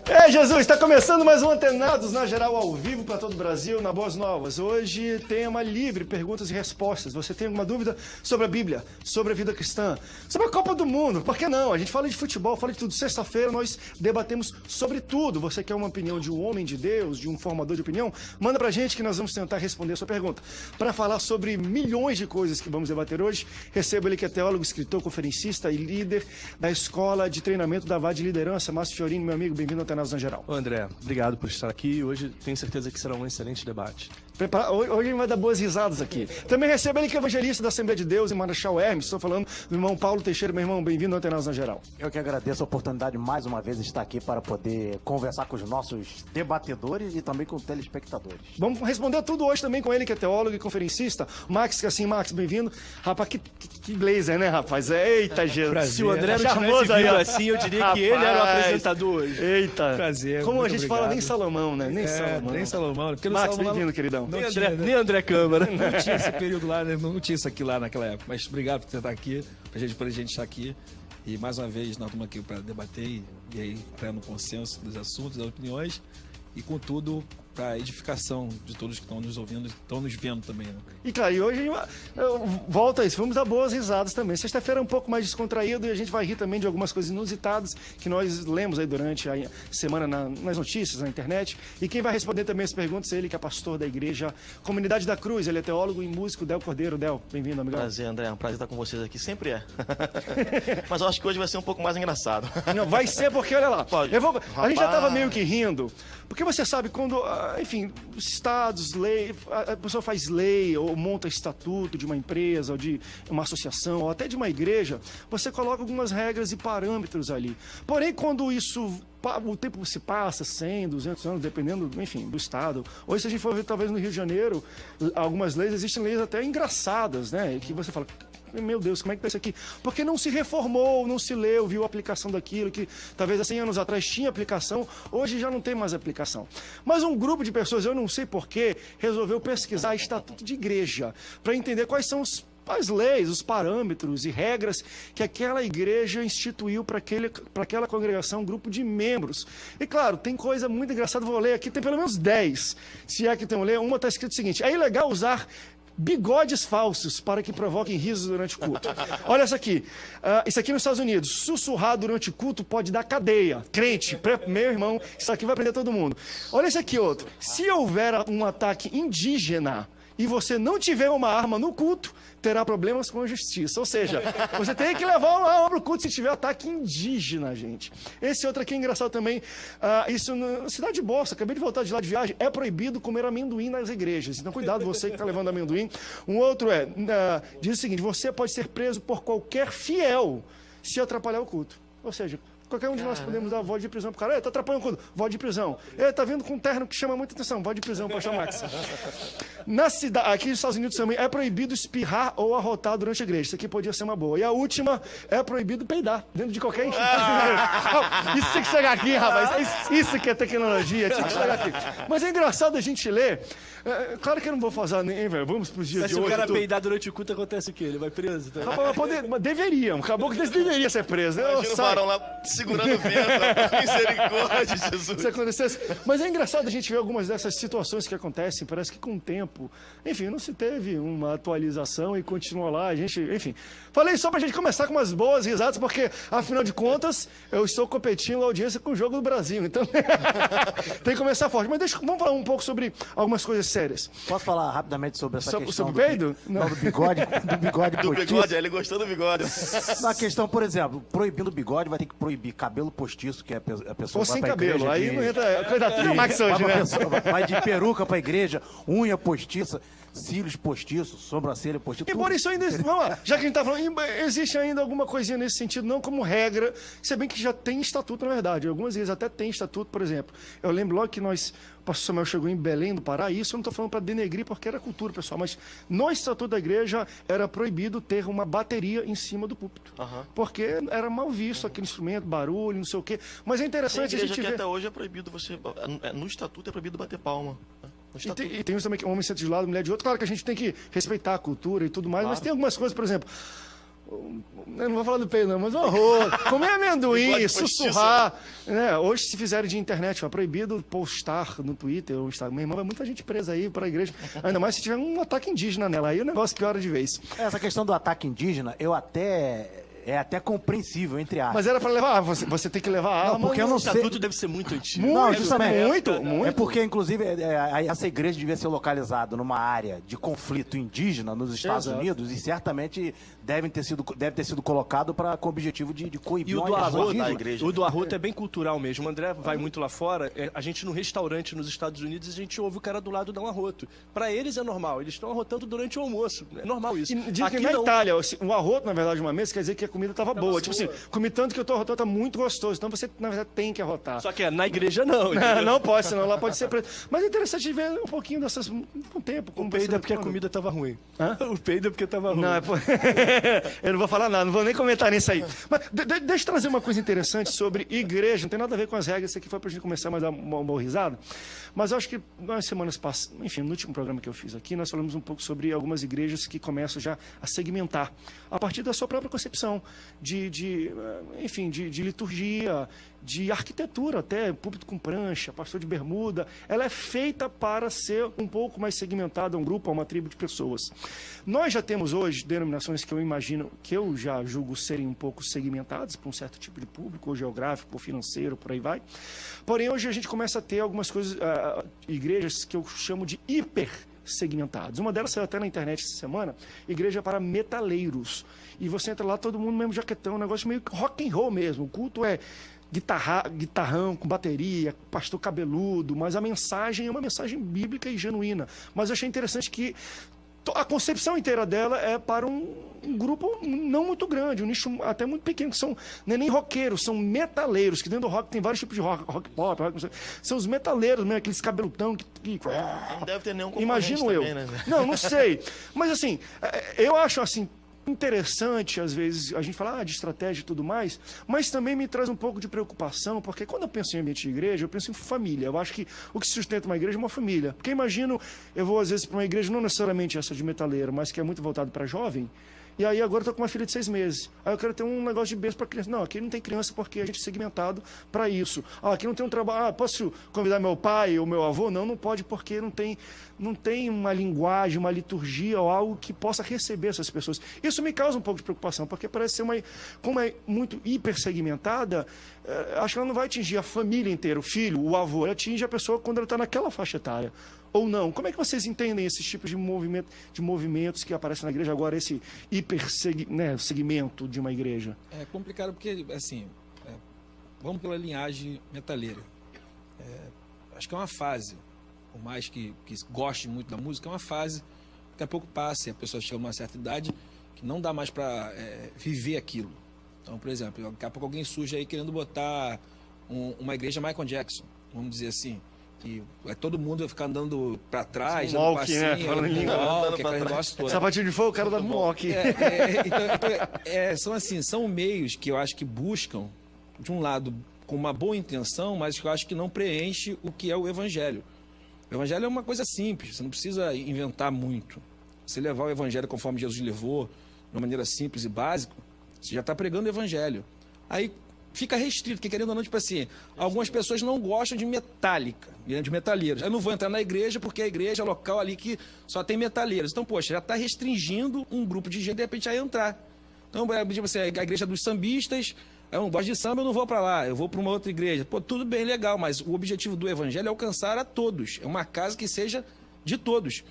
É, Jesus, está começando mais um Antenados na Geral ao vivo para todo o Brasil, na Boas Novas. Hoje tema livre, perguntas e respostas. Você tem alguma dúvida sobre a Bíblia, sobre a vida cristã, sobre a Copa do Mundo? Por que não? A gente fala de futebol, fala de tudo. Sexta-feira nós debatemos sobre tudo. Você quer uma opinião de um homem de Deus, de um formador de opinião? Manda pra gente que nós vamos tentar responder a sua pergunta. Para falar sobre milhões de coisas que vamos debater hoje, recebo ele que é teólogo, escritor, conferencista e líder da Escola de Treinamento da VAD de Liderança, Márcio Fiorini, meu amigo, bem-vindo ao Antenados na Geral. Ô André, obrigado por estar aqui. Hoje tenho certeza que será um excelente debate. Hoje a gente vai dar boas risadas aqui. Também recebo ele que é evangelista da Assembleia de Deus em Marechal Hermes. Estou falando do irmão Paulo Teixeira. Meu irmão, bem-vindo ao Antenados na Geral. Eu que agradeço a oportunidade mais uma vez de estar aqui para poder conversar com os nossos debatedores e também com os telespectadores. Vamos responder tudo hoje também com ele, que é teólogo e conferencista. Max, que assim, Max, bem-vindo. Rapaz, que blazer, né, rapaz? Eita, Jesus. Prazer. Se o André não Charmoso tivesse vindo assim, eu diria que ele era o apresentador hoje. Eita. Prazer. Como a gente obrigado. fala, nem Salomão, né? Nem Salomão. Nem Salomão. Porque Max, Salomão bem-vindo, queridão. Nem André Câmara. Não tinha esse período lá, né? Não tinha isso aqui lá naquela época. Mas obrigado por estar aqui, por a gente estar aqui. E mais uma vez nós estamos aqui para debater e aí criar um consenso dos assuntos, das opiniões e, contudo, para a edificação de todos que estão nos ouvindo e estão nos vendo também. Né? E claro, e hoje volta a isso, vamos dar boas risadas também. Sexta-feira é um pouco mais descontraído e a gente vai rir também de algumas coisas inusitadas que nós lemos aí durante a semana nas notícias, na internet. E quem vai responder também as perguntas é ele, que é pastor da igreja Comunidade da Cruz. Ele é teólogo e músico, Del Cordeiro. Del, bem-vindo, amigão. Prazer, André. É um prazer estar com vocês aqui. Sempre é. Mas eu acho que hoje vai ser um pouco mais engraçado. Não, vai ser porque, olha lá, Pode. a gente já estava meio que rindo, porque você sabe quando, enfim, os estados, lei, a pessoa faz lei ou monta estatuto de uma empresa ou de uma associação ou até de uma igreja, você coloca algumas regras e parâmetros ali. Porém, quando o tempo se passa, 100, 200 anos, dependendo, enfim, do estado. Hoje, se a gente for ver, talvez no Rio de Janeiro, algumas leis, existem leis até engraçadas, né? Que você fala, meu Deus, como é que tá isso aqui? Porque não se reformou, não se leu, viu a aplicação daquilo que talvez há 100 anos atrás tinha aplicação, hoje já não tem mais aplicação. Mas um grupo de pessoas, eu não sei porquê, resolveu pesquisar estatuto de igreja para entender quais são as leis, os parâmetros e regras que aquela igreja instituiu para aquela congregação, um grupo de membros. E claro, tem coisa muito engraçada, vou ler aqui, tem pelo menos 10, se é que tem um ler, uma está escrito o seguinte: é ilegal usar bigodes falsos para que provoquem risos durante o culto. Olha essa aqui. Isso aqui nos Estados Unidos. Sussurrar durante o culto pode dar cadeia. Crente, meu irmão, isso aqui vai prender todo mundo. Olha esse aqui outro. Se houver um ataque indígena e você não tiver uma arma no culto, terá problemas com a justiça. Ou seja, você tem que levar uma arma para o culto se tiver ataque indígena, gente. Esse outro aqui é engraçado também. Isso na cidade de Bossa, acabei de voltar de lá de viagem, é proibido comer amendoim nas igrejas. Então cuidado você que está levando amendoim. Um outro diz o seguinte: você pode ser preso por qualquer fiel se atrapalhar o culto. Ou seja, qualquer um de nós podemos dar voz de prisão pro cara. Tá atrapalhando o culto, voz de prisão. Tá vindo com um terno que chama muita atenção, voz de prisão, pastor Max. Aqui nos Estados Unidos também é proibido espirrar ou arrotar durante a igreja. Isso aqui podia ser uma boa. E a última, é proibido peidar dentro de qualquer instituição. Isso tem que chegar aqui, rapaz. Isso que é tecnologia, tinha que chegar aqui. Mas é engraçado a gente ler. Claro que eu não vou fazer nem, velho. Vamos pros dias de hoje. Se o cara peidar durante o culto, acontece o quê? Ele vai preso? Tá? Deveriam. Acabou que deveria ser preso. Imagina o varão lá segurando o vento. Misericórdia, Jesus. Se acontecesse. Mas é engraçado a gente ver algumas dessas situações que acontecem. Parece que com o tempo, enfim, não se teve uma atualização e continuou lá. A gente, enfim. Falei só pra gente começar com umas boas risadas, porque, afinal de contas, eu estou competindo na audiência com o Jogo do Brasil. Então, tem que começar forte. Mas vamos falar um pouco sobre algumas coisas sérias. Posso falar rapidamente sobre essa questão sobre peido? Do bigode Do bigode, ele gostou do bigode. Na questão, por exemplo, proibindo o bigode, vai ter que proibir cabelo postiço, que a pessoa ou vai sem pra cabelo, igreja aí não entra coisa da Max hoje, né? Vai de peruca pra igreja, unha postiça, cílios postiços, sobrancelha postiça. Embora isso ainda, vamos lá, já que a gente tá falando, existe ainda alguma coisinha nesse sentido, não como regra, se bem que já tem estatuto, na verdade. Algumas vezes até tem estatuto, por exemplo. Eu lembro logo que o pastor Samuel chegou em Belém do Pará, e isso eu não estou falando para denegrir, porque era cultura, pessoal, mas no estatuto da igreja era proibido ter uma bateria em cima do púlpito. Porque era mal visto aquele instrumento, barulho, não sei o quê. Mas é interessante a gente que ver... até hoje é proibido você... No estatuto é proibido bater palma. E tem também que homem senta de um lado, mulher de outro. Claro que a gente tem que respeitar a cultura e tudo mais, mas tem algumas coisas, por exemplo... Eu não vou falar do peido, não, mas o arroz. Comer amendoim, Bigode sussurrar. Né? Hoje, se fizerem de internet, é proibido postar no Twitter ou Instagram. Meu irmão, vai muita gente presa aí para a igreja. Ainda mais se tiver um ataque indígena nela. Aí o negócio piora de vez. Essa questão do ataque indígena, é até compreensível, entre aspas. Mas era para levar. Você tem que levar a arma. porque eu não O sei. estatuto deve ser muito antigo. Não, justamente. Muito. É porque, inclusive, essa igreja devia ser localizada numa área de conflito indígena nos Estados Exato. Unidos e certamente deve ter sido colocado com o objetivo de coibir E o do uma invasão arroto, indígena. igreja. o do arroto é bem cultural mesmo. O André vai muito lá fora. A gente no restaurante nos Estados Unidos, a gente ouve o cara do lado dar um arroto. Pra eles é normal. Eles estão arrotando durante o almoço. É normal isso. E diz que na não. Itália, o arroto, na verdade, de uma mesa, quer dizer que a comida estava boa. Tipo assim, comi tanto que eu tô arrotando, tá muito gostoso. Então você, na verdade, tem que arrotar. Só que na igreja não. Não, não pode, senão lá pode ser preto. Mas é interessante ver um pouquinho dessas. Um tempo. O peido é porque a comida tava ruim. Hã? O peido é porque tava ruim. Não, eu não vou falar nada, não vou nem comentar nisso aí. Mas deixa eu trazer uma coisa interessante sobre igreja, não tem nada a ver com as regras, isso aqui foi pra gente começar a dar uma boa risada. Mas eu acho que nas semanas passadas, enfim, no último programa que eu fiz aqui, nós falamos um pouco sobre algumas igrejas que começam já a segmentar, a partir da sua própria concepção de liturgia, de arquitetura até, púlpito com prancha, pastor de bermuda. Ela é feita para ser um pouco mais segmentada, um grupo, uma tribo de pessoas. Nós já temos hoje denominações que eu imagino, que eu já julgo serem um pouco segmentadas para um certo tipo de público, ou geográfico, ou financeiro, por aí vai. Porém, hoje a gente começa a ter algumas coisas, igrejas que eu chamo de hipersegmentadas. Uma delas saiu até na internet essa semana, igreja para metaleiros. E você entra lá, todo mundo mesmo jaquetão, um negócio meio rock and roll mesmo. O culto é guitarrão com bateria, pastor cabeludo, mas a mensagem é uma mensagem bíblica e genuína. Mas eu achei interessante que a concepção inteira dela é para um grupo não muito grande, um nicho até muito pequeno, que são não é nem roqueiros, são metaleiros, que dentro do rock tem vários tipos de rock pop, são os metaleiros mesmo, aqueles cabeludão que Não deve ter nenhum concorrente imagino eu. também, né? Não sei. Mas assim, eu acho assim interessante, às vezes, a gente fala de estratégia e tudo mais, mas também me traz um pouco de preocupação, porque quando eu penso em ambiente de igreja, eu penso em família. Eu acho que o que sustenta uma igreja é uma família. Porque imagino, eu vou às vezes para uma igreja, não necessariamente essa de metaleiro, mas que é muito voltado para jovem, e aí agora eu tô com uma filha de 6 meses. Aí eu quero ter um negócio de bênção para criança. Não, aqui não tem criança porque a gente é segmentado para isso. Aqui não tem um trabalho. Posso convidar meu pai ou meu avô? Não pode porque não tem uma linguagem, uma liturgia ou algo que possa receber essas pessoas. Isso me causa um pouco de preocupação, porque parece ser como é muito hipersegmentada, acho que ela não vai atingir a família inteira, o filho, o avô. Ela atinge a pessoa quando ela está naquela faixa etária. Ou não? Como é que vocês entendem esses tipos de movimentos que aparecem na igreja agora, esse hipersegmento de uma igreja? É complicado porque, assim, vamos pela linhagem metaleira. Acho que é uma fase, por mais que goste muito da música, é uma fase, daqui a pouco passa e a pessoa chega a uma certa idade que não dá mais para viver aquilo. Então, por exemplo, daqui a pouco alguém surge aí querendo botar uma igreja Michael Jackson, vamos dizer assim. Que todo mundo vai ficar andando pra trás, Um walk, né? Falando em língua. aquele negócio todo. Sapatinho de fogo, o cara da walk. São meios que eu acho que buscam, de um lado, com uma boa intenção, mas que eu acho que não preenche o que é o evangelho. O evangelho é uma coisa simples, você não precisa inventar muito. Você levar o evangelho conforme Jesus levou, de uma maneira simples e básica, você já está pregando o evangelho. Aí fica restrito, porque querendo ou não, tipo assim, algumas pessoas não gostam de metálica, de metaleiros. Eu não vou entrar na igreja porque a igreja é local ali que só tem metaleiros. Então, poxa, já está restringindo um grupo de gente, de repente, a entrar. Então, tipo assim, a igreja dos sambistas, eu não gosto de samba, eu não vou para lá, eu vou para uma outra igreja. Pô, tudo bem, legal, mas o objetivo do evangelho é alcançar a todos. É uma casa que seja de todos.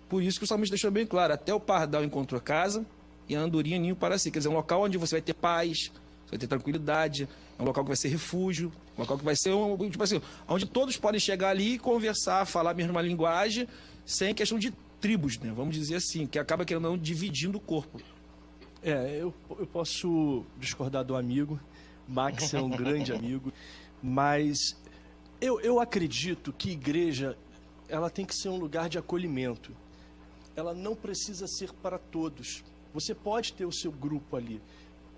Por isso que o salmista deixou bem claro, até o pardal encontrou casa e a andorinha ninho para si. Quer dizer, um local onde você vai ter paz, vai ter tranquilidade, é um local que vai ser refúgio, um local que vai ser tipo assim, onde todos podem chegar ali e conversar, falar a mesma linguagem, sem questão de tribos, né? Vamos dizer assim, que acaba querendo não dividindo o corpo. Eu posso discordar do amigo, Max é um grande amigo, mas eu acredito que igreja, ela tem que ser um lugar de acolhimento. Ela não precisa ser para todos. Você pode ter o seu grupo ali,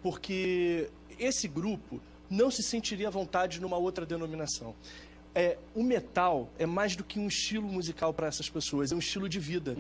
porque esse grupo não se sentiria à vontade numa outra denominação. O metal é mais do que um estilo musical para essas pessoas, é um estilo de vida.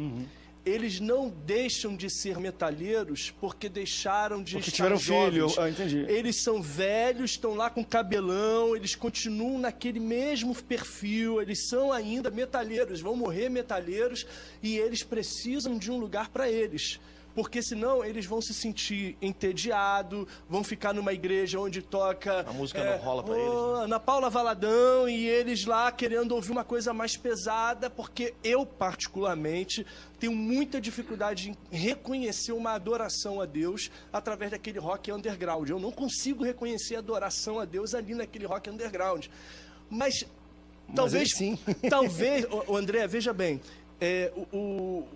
eles não deixam de ser metalheiros porque deixaram de Porque estar tiveram jovens. filho. Ah, entendi. Eles são velhos, estão lá com cabelão, eles continuam naquele mesmo perfil, eles são ainda metalheiros, vão morrer metalheiros e eles precisam de um lugar para eles. Porque senão eles vão se sentir entediados, vão ficar numa igreja onde toca... A música não rola pra eles, né? Ana Paula Valadão, e eles lá querendo ouvir uma coisa mais pesada, porque eu, particularmente, tenho muita dificuldade em reconhecer uma adoração a Deus através daquele rock underground. Eu não consigo reconhecer a adoração a Deus ali naquele rock underground. Mas talvez... sim. Talvez, o André, veja bem,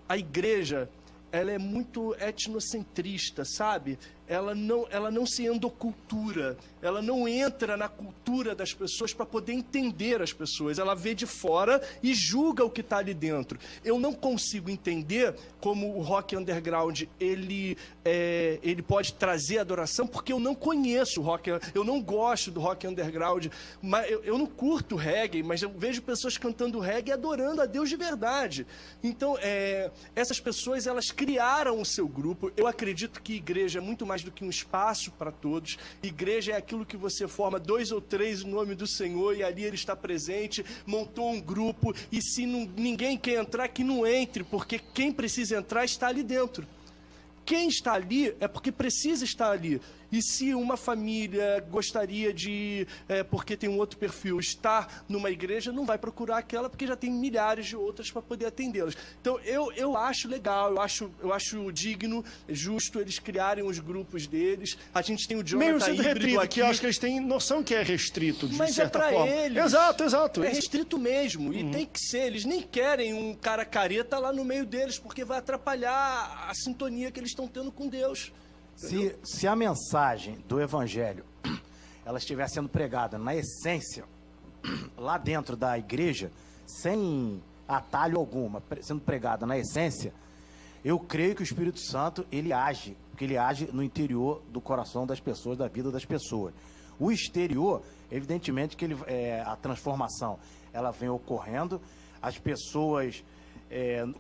a igreja... ela é muito etnocentrista, sabe? Ela não se endocultura, ela não entra na cultura das pessoas para poder entender as pessoas. Ela vê de fora e julga o que está ali dentro. Eu não consigo entender como o rock underground ele pode trazer adoração, porque eu não conheço o rock, eu não gosto do rock underground, mas eu não curto reggae, mas eu vejo pessoas cantando reggae e adorando a Deus de verdade. Então, essas pessoas, elas criaram o seu grupo. Eu acredito que igreja é muito mais do que um espaço para todos. Igreja é aquilo que você forma 2 ou 3 no nome do Senhor e ali ele está presente, montou um grupo e se ninguém quer entrar, que não entre, porque quem precisa entrar está ali dentro. Quem está ali é porque precisa estar ali. E se uma família gostaria de, porque tem um outro perfil, estar numa igreja, não vai procurar aquela, porque já tem milhares de outras para poder atendê-las. Então, eu acho legal, eu acho digno, justo eles criarem os grupos deles. A gente tem o Meio Jonathan sendo híbrido restrito, aqui. que eu acho que eles têm noção que é restrito, de Mas certa pra forma. eles. Exato. É restrito mesmo. E tem que ser. Eles nem querem um cara careta lá no meio deles, porque vai atrapalhar a sintonia que eles estão tendo com Deus. Se a mensagem do evangelho ela estiver sendo pregada na essência, lá dentro da igreja, sem atalho alguma, sendo pregada na essência, eu creio que o Espírito Santo, ele age, porque ele age no interior do coração das pessoas, da vida das pessoas. O exterior, evidentemente que a transformação, ela vem ocorrendo, as pessoas,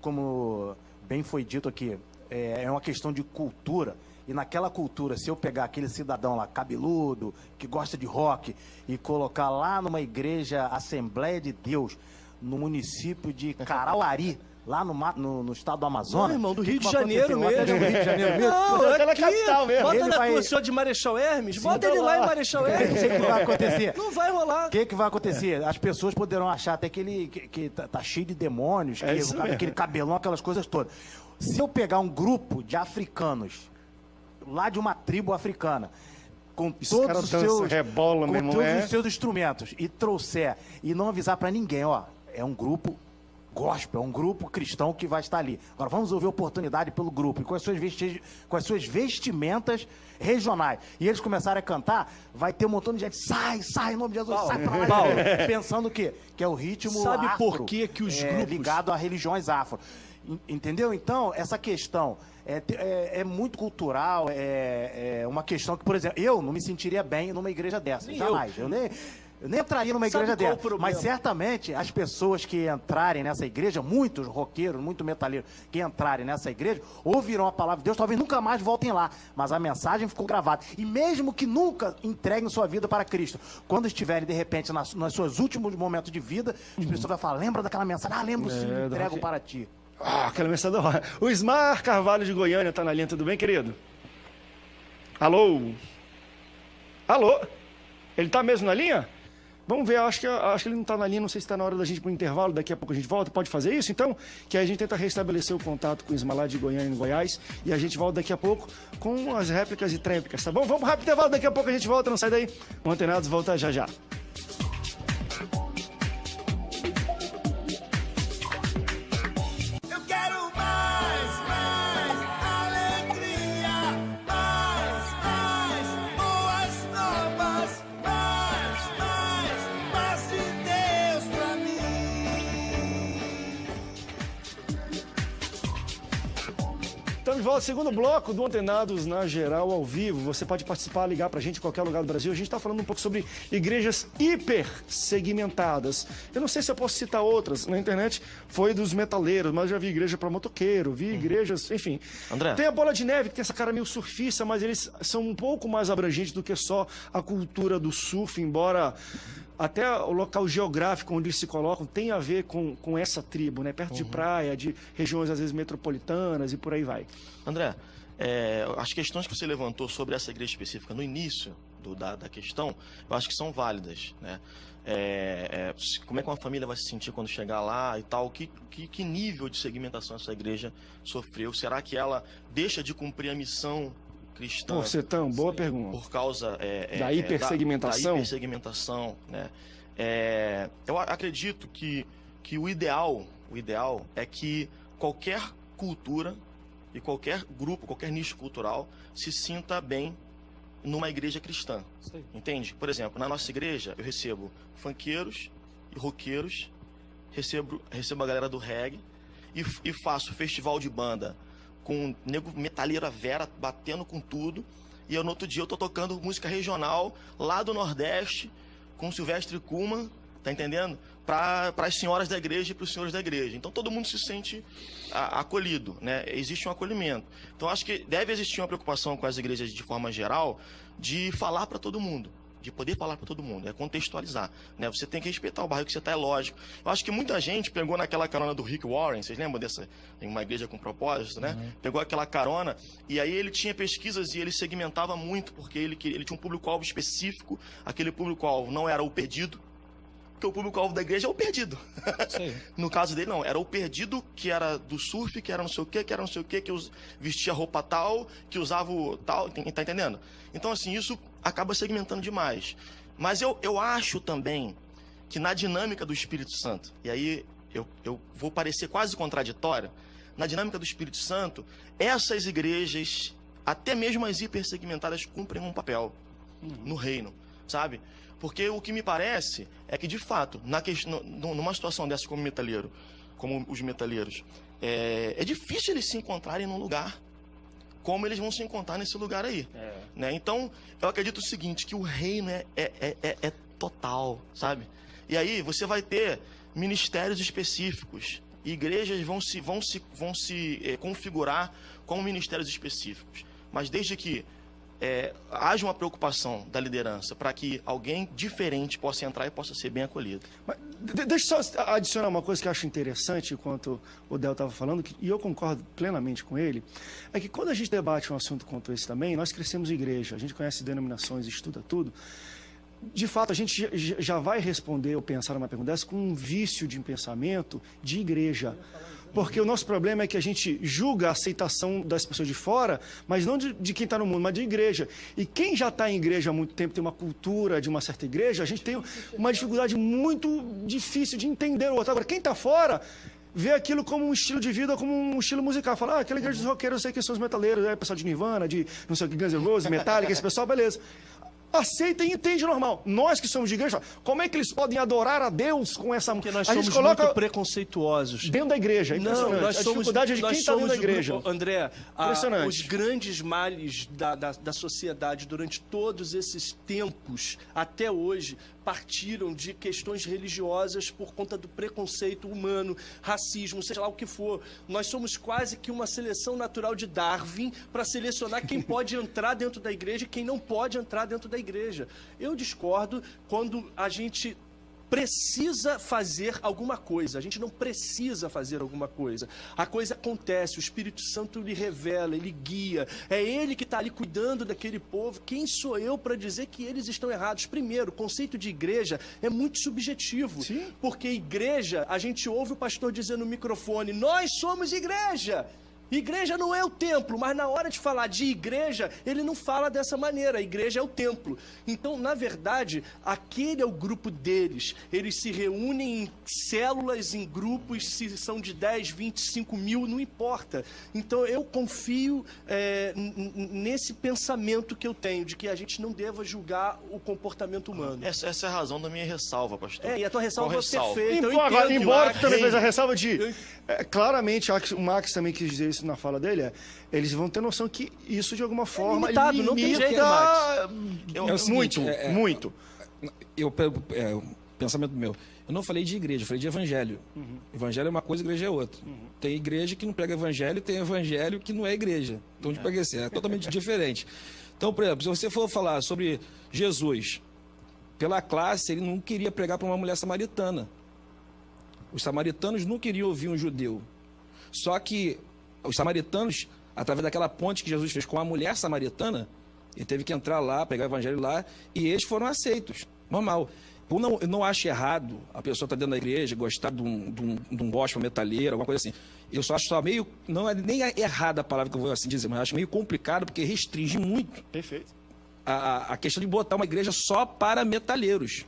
como bem foi dito aqui, é uma questão de cultura. E naquela cultura, se eu pegar aquele cidadão lá, cabeludo, que gosta de rock, e colocar lá numa igreja Assembleia de Deus, no município de Carauari, lá no estado do Amazonas... Não, irmão, do que Rio que de vai Janeiro acontecer? mesmo. Rio de Janeiro mesmo? Não, Aquela aqui, capital mesmo. bota Ele na vai- tua senhora de Marechal Hermes, bota tá ele lá lá. em Marechal O Hermes. que vai acontecer? Não vai rolar. O que vai acontecer? As pessoas poderão achar até que ele que tá cheio de demônios, É isso mesmo. aquele cabelão, aquelas coisas todas. Se eu pegar um grupo de africanos, lá de uma tribo africana, com Esse todos cara os dança, seus, rebola, com meu irmão, todos os seus instrumentos, e trouxer, e não avisar pra ninguém, ó, é um grupo gospel, é um grupo cristão que vai estar ali. Agora vamos ouvir oportunidade pelo grupo, e com as suas vestimentas regionais. E eles começarem a cantar, vai ter um montão de gente, sai, em nome de Jesus, sai pra lá. Paulo. Pensando o quê? Que é o ritmo Sabe afro, por que os grupos- ligado a religiões afro. Entendeu? Então, essa questão é muito cultural, é uma questão que, por exemplo, eu não me sentiria bem numa igreja dessa, Nem jamais. Eu nem entraria numa Sabe igreja qual o dessa. problema? Mas certamente as pessoas que entrarem nessa igreja, muitos roqueiros, muito metaleiros que entrarem nessa igreja, ouvirão a palavra de Deus, talvez nunca mais voltem lá, mas a mensagem ficou gravada. E mesmo que nunca entreguem sua vida para Cristo, quando estiverem, de repente, nos seus últimos momentos de vida, as pessoas vão falar, lembra daquela mensagem? Ah, lembro sim, do entrego rock. para ti. Aquela mensagem da hora. O Ismar Carvalho de Goiânia tá na linha, tudo bem, querido? Alô? Ele tá mesmo na linha? Vamos ver, acho que ele não tá na linha, não sei se tá na hora da gente ir pro intervalo, daqui a pouco a gente volta, pode fazer isso então? Que aí a gente tenta restabelecer o contato com o Ismar lá de Goiânia, em Goiás, e a gente volta daqui a pouco com as réplicas e tréplicas, tá bom? Vamos pro rápido intervalo, daqui a pouco a gente volta, não sai daí. O Antenados volta já já. Eu quero mais alegria, mais boas novas, mais paz de Deus pra mim. Estamos de volta, segundo bloco do Antenados na Geral ao vivo. Você pode participar, ligar pra gente em qualquer lugar do Brasil. A gente está falando um pouco sobre igrejas hiper segmentadas. Eu não sei se eu posso citar outras. Na internet foi dos metaleiros, mas eu já vi igreja para motoqueiro, vi igrejas, enfim. André. Tem a Bola de Neve, que tem essa cara meio surfista, mas eles são um pouco mais abrangentes do que só a cultura do surf, embora até o local geográfico onde eles se colocam tem a ver com essa tribo, né? Perto de praia, de regiões às vezes metropolitanas e por aí vai. André, as questões que você levantou sobre essa igreja específica no início da questão, eu acho que são válidas, né? Como é que uma família vai se sentir quando chegar lá e tal? Que nível de segmentação essa igreja sofreu? Será que ela deixa de cumprir a missão cristã? Por ser tão boa pergunta. Por causa da hipersegmentação? Da hipersegmentação, né? Eu acredito que o ideal é que qualquer cultura e qualquer grupo, qualquer nicho cultural se sinta bem numa igreja cristã. Sim. Entende? Por exemplo, na nossa igreja eu recebo funkeiros e roqueiros, recebo a galera do reggae e faço festival de banda com nego metaleira vera batendo com tudo, e no outro dia eu tô tocando música regional lá do Nordeste com Silvestre Kuma, tá entendendo? Para as senhoras da igreja e para os senhores da igreja. Então todo mundo se sente acolhido, né? Existe um acolhimento. Então acho que deve existir uma preocupação com as igrejas de forma geral de falar para todo mundo, de poder falar para todo mundo, contextualizar, né? Você tem que respeitar o bairro que você está, é lógico. Eu acho que muita gente pegou naquela carona do Rick Warren, vocês lembram dessa, em uma igreja com propósito, né? Pegou aquela carona e aí ele tinha pesquisas e ele segmentava muito, porque ele tinha um público-alvo específico, aquele público-alvo não era o perdido, porque o público-alvo da igreja é o perdido. No caso dele, não. Era o perdido que era do surf, que era não sei o quê, que era não sei o quê, que vestia roupa tal, que usava o tal, tá entendendo? Então, assim, isso acaba segmentando demais. Mas eu acho também que na dinâmica do Espírito Santo, e aí eu vou parecer quase contraditório, na dinâmica do Espírito Santo, essas igrejas, até mesmo as hipersegmentadas, cumprem um papel no reino, sabe? Porque o que me parece é que, de fato, numa situação dessa como metaleiro, como os metaleiros, é difícil eles se encontrarem num lugar como eles vão se encontrar nesse lugar aí. Né? Então, eu acredito o seguinte, que o reino é total, sabe? E aí você vai ter ministérios específicos, igrejas vão se configurar como ministérios específicos. Mas desde que haja uma preocupação da liderança para que alguém diferente possa entrar e possa ser bem acolhido. Mas, deixa eu só adicionar uma coisa que eu acho interessante enquanto o Del estava falando, e eu concordo plenamente com ele, é que quando a gente debate um assunto quanto esse também, nós crescemos em igreja, a gente conhece denominações, estuda tudo. De fato, a gente já vai responder ou pensar numa pergunta dessa com um vício de pensamento de igreja. Porque o nosso problema é que a gente julga a aceitação das pessoas de fora, mas não de quem está no mundo, mas de igreja. E quem já está em igreja há muito tempo, tem uma cultura de uma certa igreja, a gente tem uma dificuldade muito difícil de entender o outro. Agora, quem está fora vê aquilo como um estilo de vida, como um estilo musical. Fala, aquela igreja dos roqueiros, eu sei que são os metaleiros, pessoal de Nirvana, de não sei o que, Guns N' Roses, Metallica, esse pessoal, beleza. Aceita e entende normal. Nós que somos de igreja, como é que eles podem adorar a Deus com essa... Porque nós a somos gente coloca muito preconceituosos. dentro da igreja, é impressionante. Não, nós a somos, dificuldade é de quem está dentro da igreja. André, Impressionante. os grandes males da sociedade durante todos esses tempos, até hoje, partiram de questões religiosas por conta do preconceito humano, racismo, seja lá o que for. Nós somos quase que uma seleção natural de Darwin para selecionar quem pode entrar dentro da igreja e quem não pode entrar dentro da igreja. Eu discordo quando a gente precisa fazer alguma coisa. A gente não precisa fazer alguma coisa. A coisa acontece, o Espírito Santo lhe revela, ele guia. É ele que está ali cuidando daquele povo. Quem sou eu para dizer que eles estão errados? Primeiro, o conceito de igreja é muito subjetivo. Sim. Porque igreja, a gente ouve o pastor dizer no microfone, nós somos igreja. Igreja não é o templo, mas na hora de falar de igreja, ele não fala dessa maneira. A igreja é o templo. Então, na verdade, aquele é o grupo deles. Eles se reúnem em células, em grupos, se são de 10, 25 mil, não importa. Então, eu confio nesse pensamento que eu tenho, de que a gente não deva julgar o comportamento humano. Essa é a razão da minha ressalva, pastor. E a tua ressalva é ressalva? perfeita. Embora tu também fez a ressalva de... claramente, o Max também quis dizer isso isso na fala dele, eles vão ter noção que isso, de alguma forma, limitado, não tem jeito, Max. É o seguinte, muito. O pensamento meu. Eu não falei de igreja, eu falei de evangelho. Evangelho é uma coisa, igreja é outra. Tem igreja que não prega evangelho, tem evangelho que não é igreja. Então, de pregar é totalmente diferente. Então, por exemplo, se você for falar sobre Jesus, pela classe, ele não queria pregar para uma mulher samaritana. Os samaritanos não queriam ouvir um judeu. Só que os samaritanos, através daquela ponte que Jesus fez com a mulher samaritana, ele teve que entrar lá, pegar o evangelho lá, e eles foram aceitos. Normal. Eu não acho errado a pessoa estar dentro da igreja, gostar de um gospel metaleiro, alguma coisa assim. Eu só acho só meio... Não é nem errada a palavra que eu vou assim dizer, mas eu acho meio complicado, porque restringe muito Perfeito. a questão de botar uma igreja só para metaleiros.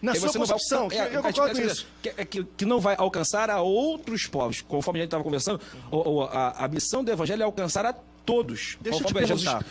Na Porque sua você não vai concepção, alcançar- eu concordo com isso. Que não vai alcançar a outros povos. Conforme a gente estava conversando, a missão do evangelho é alcançar a todos. Deixa eu te Conforme perguntar.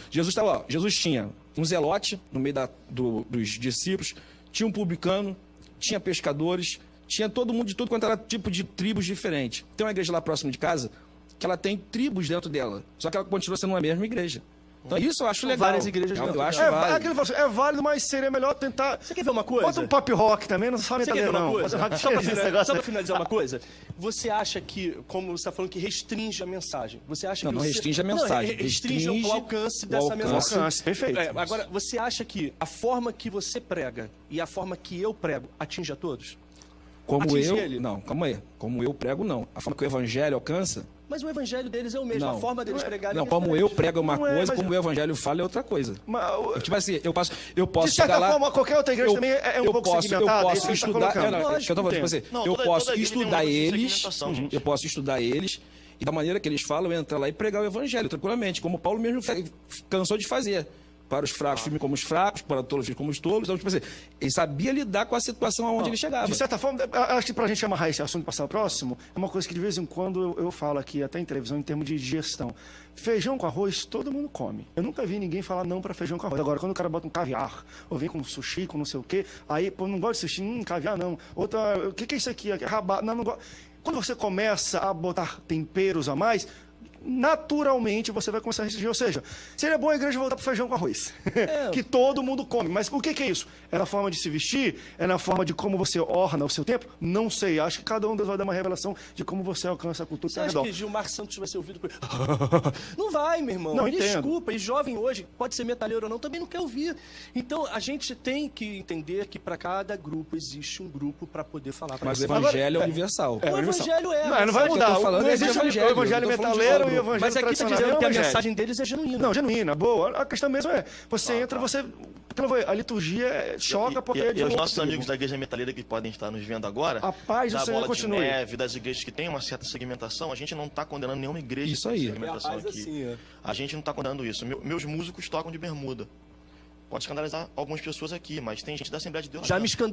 Jesus tinha um zelote no meio dos discípulos, tinha um publicano, tinha pescadores, tinha todo mundo de tudo quanto era tipo de tribos diferentes. Tem uma igreja lá próximo de casa que ela tem tribos dentro dela, só que ela continua sendo uma mesma igreja. Então isso eu acho legal. várias igrejas eu, dentro acho dela. válido. Aquilo que ele falou assim, é válido, mas seria melhor tentar... Você quer ver uma coisa? Bota um pop rock também, não só Você quer ver metaleiro, uma não. coisa? Bota um Só pra, esse negócio só pra aí. finalizar uma coisa, você acha que, como você está falando, que restringe a mensagem? Você acha Não, que não restringe a mensagem, restringe o restringe alcance o dessa alcance. mensagem. Alcance, perfeito. Agora, você acha que a forma que você prega e a forma que eu prego atinge a todos? Como Atingir eu... ele. Não, calma aí. Como eu prego, não. A forma que o evangelho alcança... Mas o evangelho deles é o mesmo, Não. a forma deles pregarem Não, é como diferente. eu prego é uma Não é, coisa, mas- como o evangelho fala é outra coisa. Mas, Tipo assim, eu posso de certa chegar lá... forma, qualquer outra igreja também é um pouco segmentada. Eu isso posso que a gente tá estudar... colocando. Não, é que eu tô falando, tipo assim, Não, eu toda posso igreja tem estudar uma eles, segmentação, gente. eu posso estudar eles, e da maneira que eles falam, eu entrar lá e pregar o evangelho, tranquilamente, como Paulo mesmo cansou de fazer. Para os fracos, firme como os fracos, para tolos, firme como os tolos. Então, tipo assim, ele sabia lidar com a situação aonde ele chegava. De certa forma, acho que pra gente amarrar esse assunto e passar ao próximo, é uma coisa que de vez em quando eu falo aqui, até em televisão, em termos de gestão. Feijão com arroz, todo mundo come. Eu nunca vi ninguém falar não pra feijão com arroz. Agora, quando o cara bota um caviar, ou vem com sushi, com não sei o quê, aí, pô, não gosto de sushi, caviar não. Outra, o que é isso aqui? Rabá, não gosto. Quando você começa a botar temperos a mais, naturalmente você vai começar a restringir. Ou seja, seria bom a igreja voltar para feijão com arroz. Que todo mundo come. Mas o que é isso? É na forma de se vestir? É na forma de como você orna o seu templo? Não sei. Acho que cada um vai dar uma revelação de como você alcança a cultura Você ao acha redor. que Gilmar Santos vai ser ouvido por... Não vai, meu irmão. Não, Me entendo. desculpa. E jovem hoje, pode ser metaleiro ou não, também não quer ouvir. Então, a gente tem que entender que para cada grupo existe um grupo para poder falar para Mas o você. evangelho é universal. O evangelho é. Não vai que eu mudar. tô falando Não é de existe evangelho. o evangelho Eu tô falando de metaleiro outro. e o evangelho Mas aqui está tradicional. dizendo que a evangelho. mensagem deles é genuína. Não, genuína, boa. A questão mesmo é, você entra, você... A liturgia choca porque é de E os outro nossos tribo. amigos da igreja metaleira que podem estar nos vendo agora, A paz do da Senhor Bola continue. de Neve, das igrejas que têm uma certa segmentação, a gente não está condenando nenhuma igreja Isso que tem aí. segmentação É a paz aqui. assim, é. A gente não está condenando isso. Meus músicos tocam de bermuda. Pode escandalizar algumas pessoas aqui, mas tem gente da Assembleia de Deus. Já lá me dentro.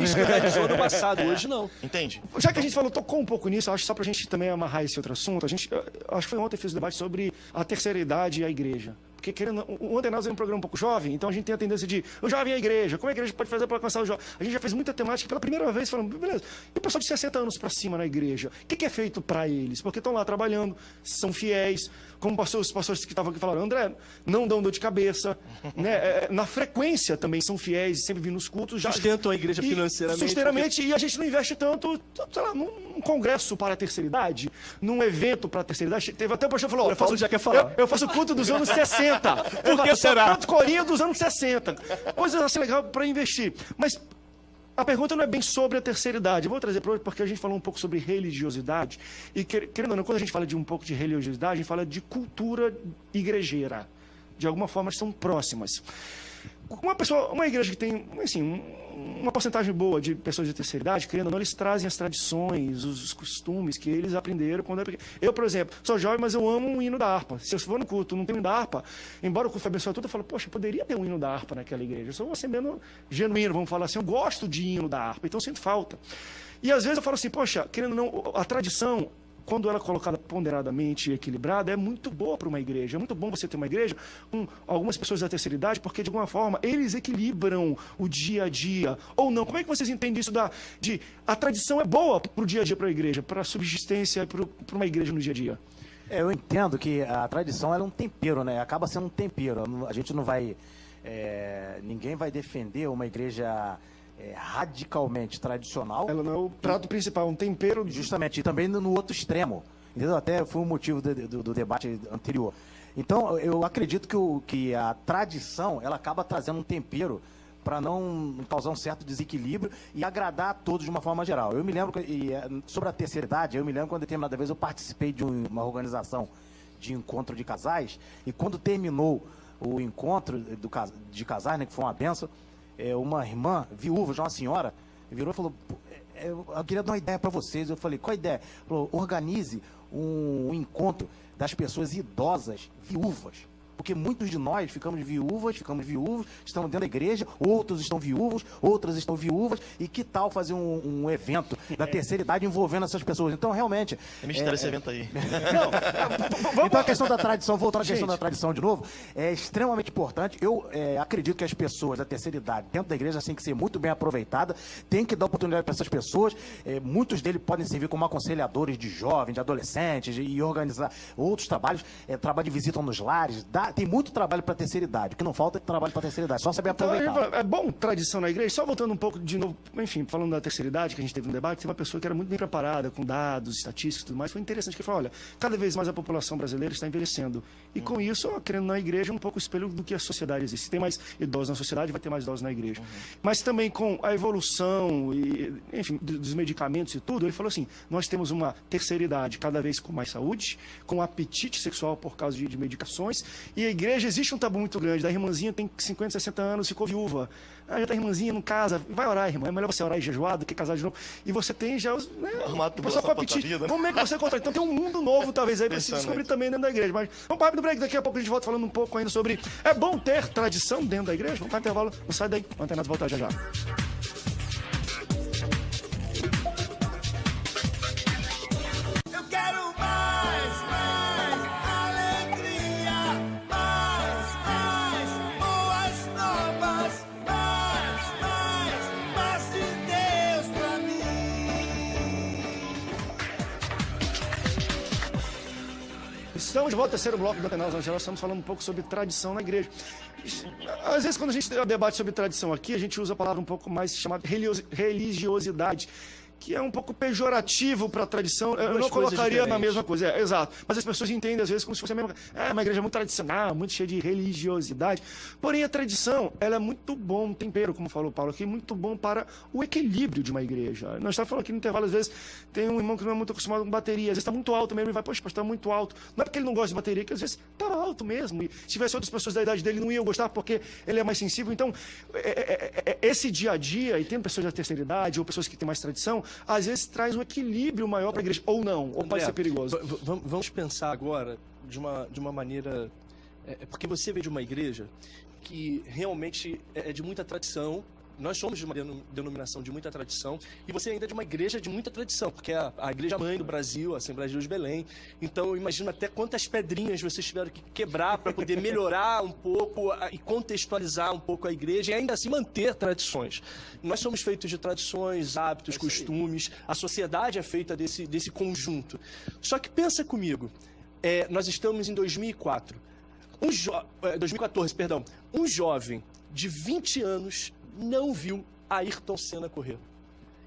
escandalizou no passado, hoje não. Entende? Já que a gente tocou um pouco nisso, acho que só pra gente também amarrar esse outro assunto, acho que foi ontem que fiz o debate sobre a terceira idade e a igreja. Porque querendo, ontem nós é um programa um pouco jovem, então a gente tem a tendência de o jovem é a igreja, como a igreja pode fazer para alcançar o jovem? A gente já fez muita temática pela primeira vez, falando, beleza, e o pessoal de 60 anos para cima na igreja, o que é feito para eles? Porque estão lá trabalhando, são fiéis, como os pastores que estavam aqui falaram, André, não dão dor de cabeça, né? Na frequência também são fiéis, sempre vindo nos cultos. Sustentam a igreja financeiramente. Susteiramente, e a gente não investe tanto, sei lá, num congresso para a terceira idade, num evento para a terceira idade. Teve até o pastor que falou, Paulo já quer falar. eu faço culto dos anos 60. Por que será? Culto corinha dos anos 60. Coisas assim legal para investir. Mas a pergunta não é bem sobre a terceira idade. Eu vou trazer para hoje porque a gente falou um pouco sobre religiosidade. E querendo ou não, quando a gente fala de um pouco de religiosidade, a gente fala de cultura igrejeira. De alguma forma são próximas. Uma igreja que tem, assim, uma porcentagem boa de pessoas de terceira idade, querendo ou não, eles trazem as tradições, os costumes que eles aprenderam quando é pequeno. Eu, por exemplo, sou jovem, mas eu amo um hino da harpa. Se eu for no culto não tem hino da harpa, embora o culto abençoe tudo, eu falo, poxa, poderia ter um hino da harpa naquela igreja. Eu sou assim, menos genuíno, vamos falar assim, eu gosto de hino da harpa, então eu sinto falta. E às vezes eu falo assim, poxa, querendo ou não, a tradição, quando ela é colocada ponderadamente e equilibrada, é muito boa para uma igreja. É muito bom você ter uma igreja com algumas pessoas da terceira idade, porque, de alguma forma, eles equilibram o dia a dia. Ou não? Como é que vocês entendem isso a tradição é boa para o dia a dia para a igreja, para a subsistência, para uma igreja no dia a dia? Eu entendo que a tradição ela é um tempero, né? Acaba sendo um tempero. A gente não vai... ninguém vai defender uma igreja radicalmente tradicional. Ela não é o prato principal, um tempero. Justamente, e também no outro extremo. Entendeu? Até foi um motivo do debate anterior. Então, eu acredito que a tradição, ela acaba trazendo um tempero para não causar um certo desequilíbrio e agradar a todos de uma forma geral. Eu me lembro, sobre a terceira idade, eu me lembro quando determinada vez eu participei de uma organização de encontro de casais, e quando terminou o encontro de casais, né, que foi uma benção, uma irmã viúva, já uma senhora, virou e falou: eu queria dar uma ideia para vocês. Eu falei: qual a ideia? Falou: organize um encontro das pessoas idosas, viúvas. Porque muitos de nós ficamos viúvos, estamos dentro da igreja, outros estão viúvos, outras estão viúvas, e que tal fazer um evento da terceira idade envolvendo essas pessoas? Então, realmente... É mistério esse evento aí. Então, a questão da tradição, voltando à questão da tradição de novo, é extremamente importante. Eu acredito que as pessoas da terceira idade, dentro da igreja, têm que ser muito bem aproveitadas, tem que dar oportunidade para essas pessoas. Muitos deles podem servir como aconselhadores de jovens, de adolescentes, e organizar outros trabalhos, trabalho de visita nos lares, tem muito trabalho para a terceira idade. O que não falta é trabalho para a terceira idade. Só saber aproveitar. Então, é bom tradição na igreja. Só voltando um pouco de novo, enfim, falando da terceira idade, que a gente teve um debate, tem uma pessoa que era muito bem preparada, com dados, estatísticas e tudo mais. Foi interessante que ele falou: olha, cada vez mais a população brasileira está envelhecendo. E com isso, querendo na igreja, um pouco o espelho do que a sociedade existe. Se tem mais idosos na sociedade, vai ter mais idosos na igreja. Mas também com a evolução, enfim, dos medicamentos e tudo, ele falou assim: nós temos uma terceira idade cada vez com mais saúde, com apetite sexual por causa de medicações, e a igreja existe um tabu muito grande. Da irmãzinha tem 50, 60 anos, ficou viúva. Já tá irmãzinha, não casa, vai orar, irmã. É melhor você orar e jejuar do que casar de novo. E você tem já os... Arrumado pessoal com apetite. Como é que você controla? Então tem um mundo novo, talvez, aí, pra se descobrir também dentro da igreja. Mas vamos para o break, daqui a pouco a gente volta falando um pouco ainda sobre... É bom ter tradição dentro da igreja? Vamos para o intervalo, não sai daí. Vamos ter nada, voltar já já. Eu quero mais alegria, mais boas novas, mais de Deus pra mim. Estamos de volta ao terceiro bloco do canal Zona. Estamos falando um pouco sobre tradição na igreja. Às vezes, quando a gente debate sobre tradição aqui, a gente usa a palavra um pouco mais chamada religiosidade, que é um pouco pejorativo para a tradição. Eu não colocaria na mesma coisa, exato. Mas as pessoas entendem, às vezes, como se fosse a mesma coisa. É uma igreja muito tradicional, muito cheia de religiosidade. Porém, a tradição, ela é muito bom, um tempero, como falou o Paulo aqui, muito bom para o equilíbrio de uma igreja. Nós estávamos falando aqui no intervalo, às vezes, tem um irmão que não é muito acostumado com bateria, às vezes está muito alto mesmo, e vai, poxa, está muito alto. Não é porque ele não gosta de bateria, que às vezes estava alto mesmo. E se tivesse outras pessoas da idade dele, não iam gostar porque ele é mais sensível. Então, esse dia a dia, e tendo pessoas da terceira idade, ou pessoas que têm mais tradição, às vezes traz um equilíbrio maior para a igreja, ou não, ou pode ser perigoso. Vamos pensar agora de uma maneira... porque você veio de uma igreja que realmente é de muita tradição. Nós somos de uma denominação de muita tradição, e você ainda é de uma igreja de muita tradição, porque é a igreja mãe do Brasil, a Assembleia de Deus de Belém. Então, eu imagino até quantas pedrinhas vocês tiveram que quebrar para poder melhorar um pouco e contextualizar um pouco a igreja e ainda assim manter tradições. Nós somos feitos de tradições, hábitos, costumes, a sociedade é feita desse conjunto. Só que pensa comigo, nós estamos em 2004. 2014, perdão. Um jovem de 20 anos não viu Ayrton Senna correr.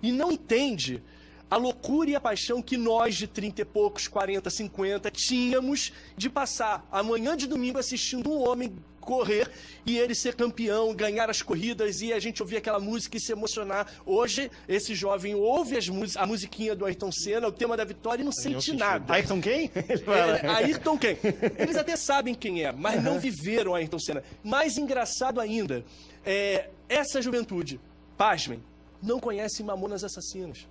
E não entende a loucura e a paixão que nós de 30 e poucos, 40, 50, tínhamos de passar a manhã de domingo assistindo um homem correr e ele ser campeão, ganhar as corridas, e a gente ouvir aquela música e se emocionar. Hoje, esse jovem ouve a musiquinha do Ayrton Senna, o tema da vitória, e não sente nada. Ayrton quem? Ayrton quem? Eles até sabem quem é, mas não viveram Ayrton Senna. Mais engraçado ainda, essa juventude, pasmem, não conhece Mamonas Assassinas.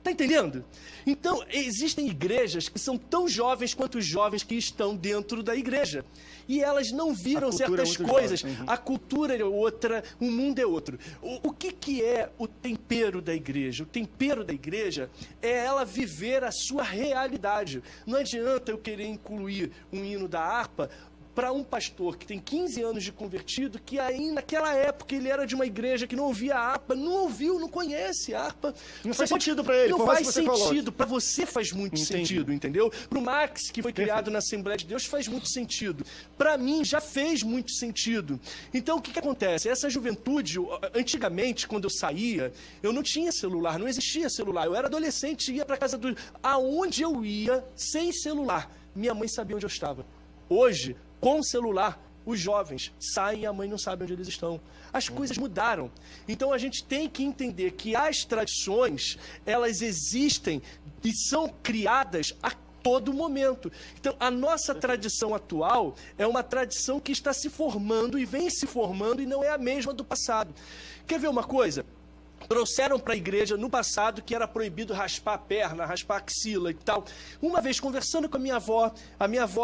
Tá entendendo? Então, existem igrejas que são tão jovens quanto os jovens que estão dentro da igreja. E elas não viram certas coisas. A cultura é outra, o mundo é outro. O que é o tempero da igreja? O tempero da igreja é ela viver a sua realidade. Não adianta eu querer incluir um hino da harpa para um pastor que tem 15 anos de convertido, que aí naquela época ele era de uma igreja que não ouvia a harpa, não ouviu, não conhece a harpa. Não faz sentido para ele. Não por mais faz que você coloque. sentido. Para você faz muito sentido, entendeu? Para o Max, que foi criado na Assembleia de Deus, faz muito sentido. Para mim, já fez muito sentido. Então, o que acontece? Essa juventude, antigamente, quando eu saía, eu não tinha celular, não existia celular. Eu era adolescente, ia para casa do... Aonde eu ia, sem celular, minha mãe sabia onde eu estava. Hoje, com o celular, os jovens saem e a mãe não sabe onde eles estão. As coisas mudaram. Então a gente tem que entender que as tradições, elas existem e são criadas a todo momento. Então a nossa tradição atual é uma tradição que está se formando e vem se formando e não é a mesma do passado. Quer ver uma coisa? Trouxeram para a igreja no passado que era proibido raspar a perna, raspar a axila e tal. Uma vez conversando com a minha avó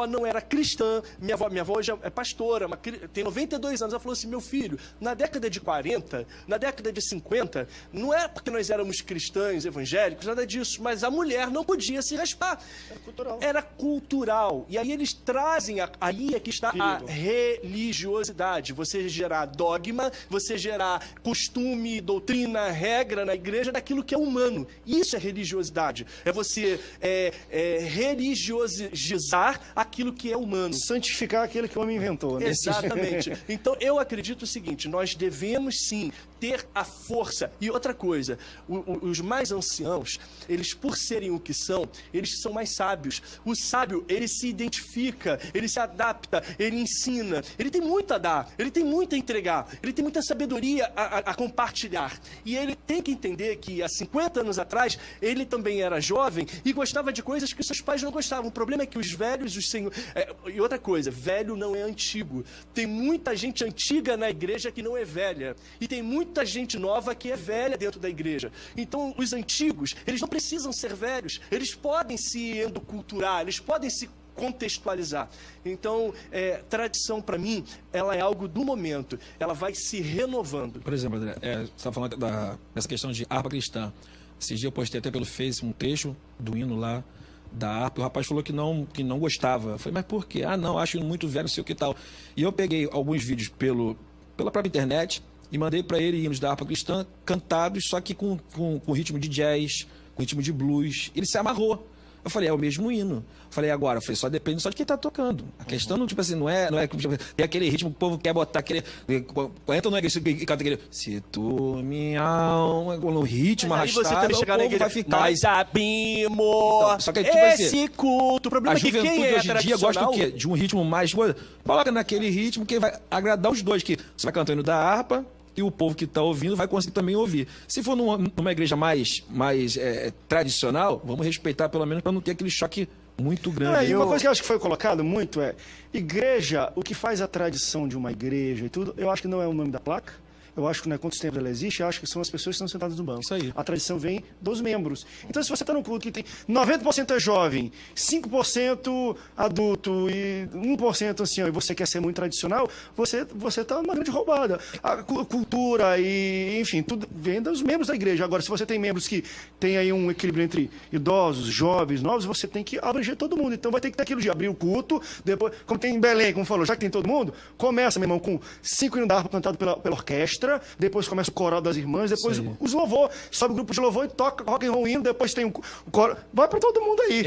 não era cristã, minha avó hoje é pastora, tem 92 anos. Ela falou assim: meu filho, na década de 40, na década de 50, não é porque nós éramos cristãos, evangélicos, nada disso, mas a mulher não podia se raspar. Era cultural. Era cultural. E aí eles trazem, aí é que está a religiosidade. Você gerar dogma, você gerar costume, doutrina, regra na igreja daquilo que é humano. Isso é religiosidade. É você religiosizar aquilo que é humano. Santificar aquele que o homem inventou, né? Exatamente. Então, eu acredito o seguinte, nós devemos, sim, ter a força. E outra coisa, os mais anciãos, eles, por serem o que são, eles são mais sábios. O sábio, ele se identifica, ele se adapta, ele ensina, ele tem muito a dar, ele tem muito a entregar, ele tem muita sabedoria a compartilhar. E ele tem que entender que há 50 anos atrás, ele também era jovem e gostava de coisas que seus pais não gostavam. O problema é que os velhos, os senhores... E outra coisa, velho não é antigo. Tem muita gente antiga na igreja que não é velha. E tem muita gente nova que é velha dentro da igreja. Então, os antigos, eles não precisam ser velhos. Eles podem se endoculturar, eles podem se contextualizar. Então, tradição, para mim, ela é algo do momento. Ela vai se renovando. Por exemplo, André, você está falando dessa questão de harpa cristã. Esses dias eu postei até pelo Face um trecho do hino lá da harpa. O rapaz falou que não gostava. Eu falei, mas por quê? Ah, não, acho muito velho, não sei o que tal. E eu peguei alguns vídeos pela própria internet e mandei para ele hinos da harpa cristã cantados, só que com ritmo de jazz, com ritmo de blues. Ele se amarrou. Eu falei, é o mesmo hino. Eu falei, agora, só depende só de quem tá tocando. A questão não, tipo assim, não é tipo, tem aquele ritmo que o povo quer botar aquele. Entra no igreja e canta aquele. Se tu minha alma, no ritmo arrastado, você também chegar na igreja, vai ficar. nós abrimos então, só que, tipo esse assim, culto. O problema é que quem é hoje em dia gosta do quê? De um ritmo mais. Coloca naquele ritmo que vai agradar os dois, que você vai cantando da harpa. E o povo que está ouvindo vai conseguir também ouvir. Se for numa igreja mais tradicional, vamos respeitar pelo menos para não ter aquele choque muito grande. E uma coisa que eu acho que foi colocado muito igreja, o que faz a tradição de uma igreja e tudo, eu acho que não é o nome da placa. Eu acho que, quantos tempos ela existe, eu acho que são as pessoas que estão sentadas no banco. Isso aí. A tradição vem dos membros. Então, se você está num culto que tem 90% é jovem, 5% adulto e 1% ancião, e você quer ser muito tradicional, você está numa grande roubada. A cultura e, enfim, tudo vem dos membros da igreja. Agora, se você tem membros que tem aí um equilíbrio entre idosos, jovens, novos, você tem que abranger todo mundo. Então, vai ter que ter aquilo de abrir o culto, depois, como tem em Belém, como falou, já que tem todo mundo, começa, meu irmão, com 5 hinos da harpa cantado pela orquestra, depois começa o coral das irmãs, depois os louvor, sobe o grupo de louvor e toca rock and roll hino, depois tem o coro, vai pra todo mundo aí.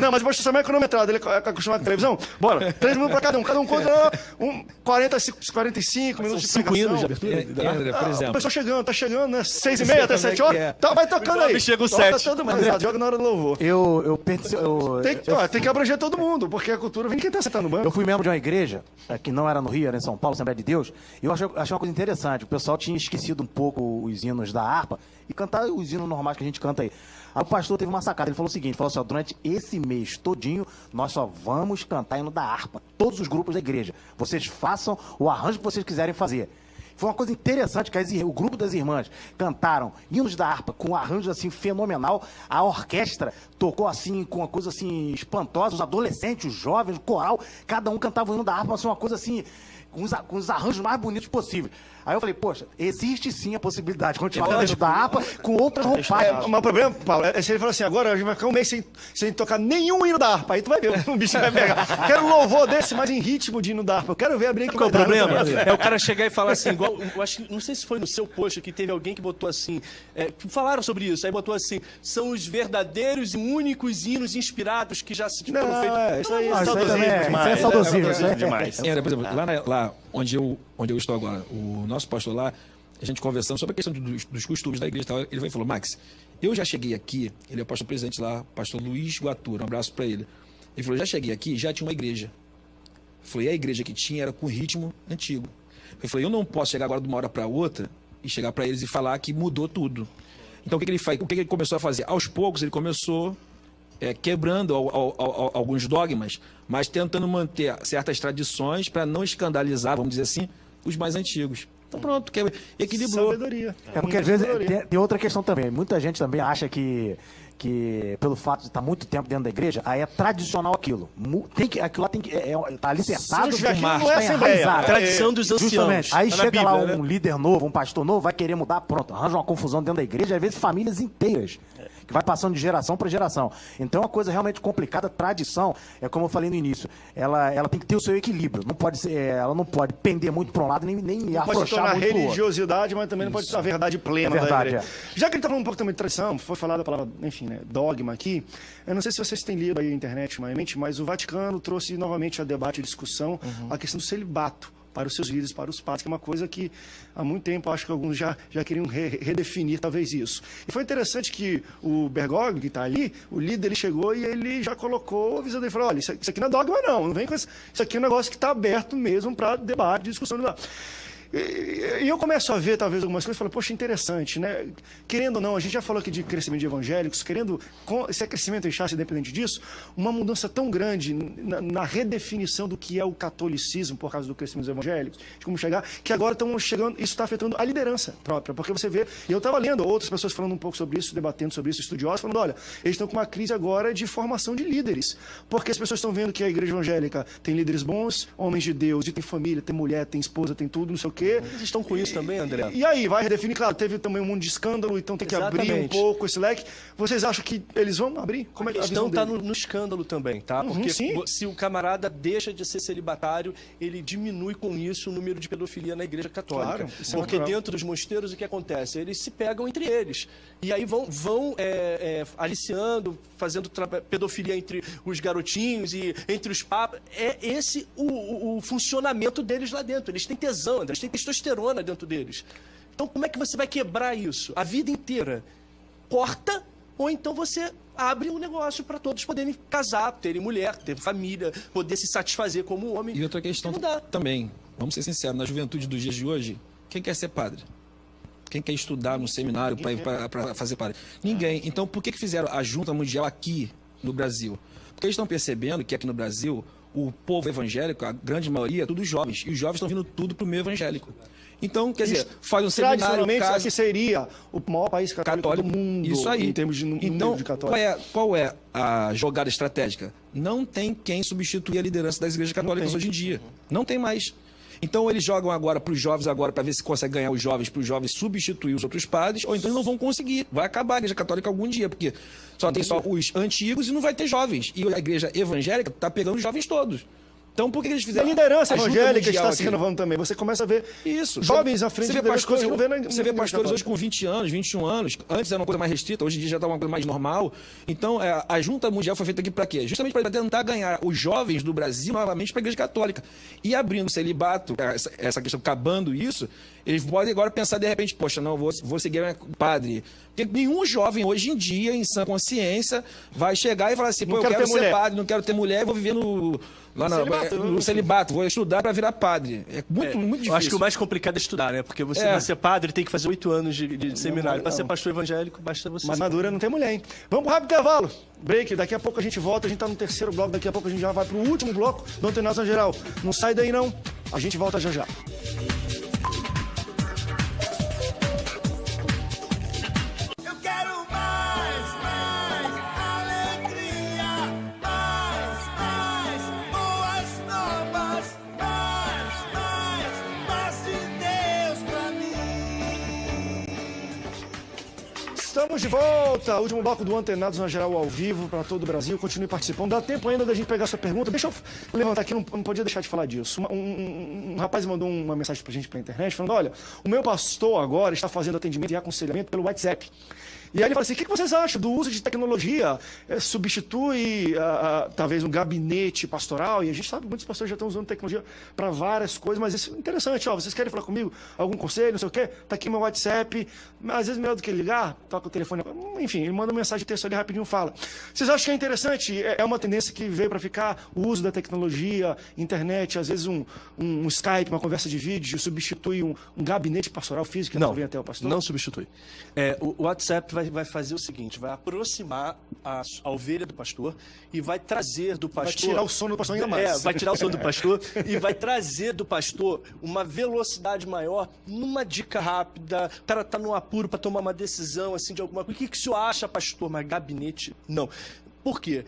Não, mas você é cronometrado, ele é acostumado com televisão, bora, 3 minutos pra cada um conta 45 minutos de 5 hinos de abertura. Por exemplo. A pessoa tá chegando, né, 6h30 até 7 horas, vai tocando aí. Chega o 7. Todo mundo, joga na hora do louvor. Tem que abranger todo mundo, porque a cultura vem de quem tá sentado no banco. Eu fui membro de uma igreja, que não era no Rio, era em São Paulo, Assembleia de Deus, e eu achei uma coisa interessante. O pessoal tinha esquecido um pouco os hinos da harpa e cantar os hinos normais que a gente canta aí. Aí o pastor teve uma sacada, ele falou o seguinte, durante esse mês todinho, nós só vamos cantar hino da harpa, todos os grupos da igreja. Vocês façam o arranjo que vocês quiserem fazer. Foi uma coisa interessante, que o grupo das irmãs cantaram hinos da harpa com um arranjo assim fenomenal. A orquestra tocou assim com uma coisa assim espantosa. Os adolescentes, os jovens, o coral, cada um cantava o hino da harpa, assim, uma coisa assim com os arranjos mais bonitos possíveis. Aí eu falei, poxa, existe sim a possibilidade de continuar dentro da harpa com outras roupagens. Mas o problema, Paulo, é se ele falar assim, agora a gente vai ficar um mês sem tocar nenhum hino da harpa. Aí tu vai ver, o bicho vai pegar. Quero um louvor desse, mas em ritmo de hino da harpa. Eu quero ver a briga que Qual é o vai dar no problema? começo. É o cara chegar e falar assim, igual, eu acho, não sei se foi no seu post que teve alguém que botou assim, falaram sobre isso, aí botou assim, são os verdadeiros e únicos hinos inspirados que já se foram Não, feitos. isso aí é Não, isso aí saudosismo também demais. isso é saudosismo. Isso é demais. Por exemplo, lá onde eu estou agora, o nosso pastor lá, a gente conversando sobre a questão dos costumes da igreja e tal, ele veio e falou, Max, eu já cheguei aqui, ele é o pastor presidente lá, pastor Luiz Guatura, um abraço para ele. Ele falou, já cheguei aqui, já tinha uma igreja. Foi a igreja que tinha, era com ritmo antigo. Ele falou, eu não posso chegar agora de uma hora para outra e chegar para eles e falar que mudou tudo. Então o que ele faz? O que ele começou a fazer? Aos poucos ele começou quebrando alguns dogmas, mas tentando manter certas tradições para não escandalizar, vamos dizer assim, os mais antigos. Então pronto, equilibrou. Sabedoria. É porque às vezes tem outra questão também. Muita gente também acha que pelo fato de estar muito tempo dentro da igreja, aí é tradicional aquilo. Aquilo lá tem que tá alicerçado, Se não tiver aquilo, tá não é assembleia. enraizado. A tradição dos anciãos. Justamente. Aí Tá na chega lá Bíblia, um né? líder novo, um pastor novo, vai querer mudar, pronto, arranja uma confusão dentro da igreja, às vezes famílias inteiras, que vai passando de geração para geração. Então é uma coisa realmente complicada. Tradição, é como eu falei no início, ela tem que ter o seu equilíbrio. Não pode ser, ela não pode pender muito para um lado, nem Pode se afrouxar tornar muito pro outro. religiosidade, mas também não pode ser a verdade plena É verdade, da igreja. Já que ele está falando um pouco também de tradição, foi falada a palavra, enfim, né, dogma aqui, eu não sei se vocês têm lido aí na internet ultimamente, mas o Vaticano trouxe novamente a debate e discussão a questão do celibato para os seus líderes, para os padres, que é uma coisa que há muito tempo acho que alguns já queriam redefinir talvez isso. E foi interessante que o Bergoglio, que está ali, o líder, ele chegou e ele já colocou a visão dele, falou, olha, isso aqui não é dogma não vem com isso aqui é um negócio que está aberto mesmo para debate, discussão. E eu começo a ver, talvez, algumas coisas e falo, poxa, interessante, né? Querendo ou não, a gente já falou aqui de crescimento de evangélicos, querendo, se é crescimento em chance, independente disso, uma mudança tão grande na redefinição do que é o catolicismo por causa do crescimento dos evangélicos, de como chegar, que agora estamos chegando, isso está afetando a liderança própria, porque você vê, e eu estava lendo outras pessoas falando um pouco sobre isso, debatendo sobre isso, estudiosos, falando, olha, eles estão com uma crise agora de formação de líderes, porque as pessoas estão vendo que a igreja evangélica tem líderes bons, homens de Deus, e tem família, tem mulher, tem esposa, tem tudo, não sei o quê. Eles estão com isso também, André? E aí, vai redefinir, claro, teve também um mundo de escândalo, então tem que abrir um Exatamente. pouco esse leque. Vocês acham que eles vão abrir? Como é que A a questão visão está dele? no escândalo também, tá? Porque sim. se o camarada deixa de ser celibatário, ele diminui com isso o número de pedofilia na Igreja Católica. Claro, isso é Porque natural. dentro dos mosteiros o que acontece? Eles se pegam entre eles. E aí vão aliciando, fazendo pedofilia entre os garotinhos e entre os papas. É esse o funcionamento deles lá dentro. Eles têm tesão, eles têm testosterona dentro deles. Então, como é que você vai quebrar isso? A vida inteira. Corta, ou então você abre um negócio para todos poderem casar, terem mulher, ter família, poder se satisfazer como homem. E outra questão Não dá. também, vamos ser sinceros, na juventude dos dias de hoje, quem quer ser padre? Quem quer estudar no seminário para fazer padre? Ninguém. Então, por que fizeram a Junta Mundial aqui no Brasil? Porque eles estão percebendo que aqui no Brasil, o povo evangélico, a grande maioria, é tudo jovens. E os jovens estão vindo tudo para o meio evangélico. Então, quer dizer, faz um seminário, Tradicionalmente, casa, aqui seria o maior país católico do mundo, isso aí. em termos de número então, de católicos. qual é a jogada estratégica? Não tem quem substituir a liderança das igrejas católicas hoje em dia. Não tem mais. Então eles jogam agora para os jovens agora para ver se consegue ganhar os jovens, para os jovens substituir os outros padres, ou então eles não vão conseguir. Vai acabar a igreja católica algum dia, porque só tem só os antigos e não vai ter jovens. E a igreja evangélica está pegando os jovens todos. Então por que eles E a fizeram? liderança Junta evangélica Mundial está se aqui? renovando também. Você começa a ver Isso. jovens à frente você de vê pastores, coisas que não vê você vê na pastores igreja hoje com 20 anos, 21 anos. Antes era uma coisa mais restrita, hoje em dia já está uma coisa mais normal. Então, a Junta Mundial foi feita aqui para quê? Justamente para tentar ganhar os jovens do Brasil novamente para a Igreja Católica. E abrindo o celibato, essa questão, acabando isso, eles podem agora pensar de repente, poxa, não, vou seguir o padre. Porque nenhum jovem hoje em dia, em sã consciência, vai chegar e falar assim, pô, eu quero ser padre, não quero ter mulher, vou viver no celibato, vou estudar para virar padre. É muito difícil. Eu acho que o mais complicado é estudar, né? Porque você vai ser padre, tem que fazer 8 anos de seminário. Para ser pastor evangélico, basta você. Mas madura não tem mulher, hein? Vamos pro rápido intervalo. Break, daqui a pouco a gente volta, a gente tá no terceiro bloco, daqui a pouco a gente já vai pro último bloco do Antenação Geral. Não sai daí não, a gente volta já já. Eu quero mais alegria, mais boas novas, mais Estamos de volta. Último bloco do Antenados na Geral ao vivo para todo o Brasil. Continue participando. Dá tempo ainda da gente pegar a sua pergunta. Deixa eu levantar aqui, não podia deixar de falar disso. Um rapaz mandou uma mensagem pra gente pela internet falando: olha, o meu pastor agora está fazendo atendimento e aconselhamento pelo WhatsApp. E aí ele fala assim: o que vocês acham do uso de tecnologia? Substitui talvez um gabinete pastoral? E a gente sabe que muitos pastores já estão usando tecnologia para várias coisas, mas isso é interessante. Ó, vocês querem falar comigo? Algum conselho, não sei o quê? Tá aqui meu WhatsApp. Às vezes melhor do que ligar, toca o telefone. Enfim, ele manda uma mensagem de texto ali rapidinho, fala. Vocês acham que é interessante? É uma tendência que veio para ficar o uso da tecnologia, internet, às vezes um Skype, uma conversa de vídeo, substitui um gabinete pastoral físico que não vem até o pastor? Não substitui. O WhatsApp vai fazer o seguinte: vai aproximar a ovelha do pastor e vai trazer do pastor... Vai tirar o sono do pastor ainda mais. Vai tirar o sono do pastor e vai trazer do pastor uma velocidade maior numa dica rápida. O cara tá num apuro para tomar uma decisão assim de alguma coisa. O que o senhor acha, pastor? Mas gabinete, não. Por quê?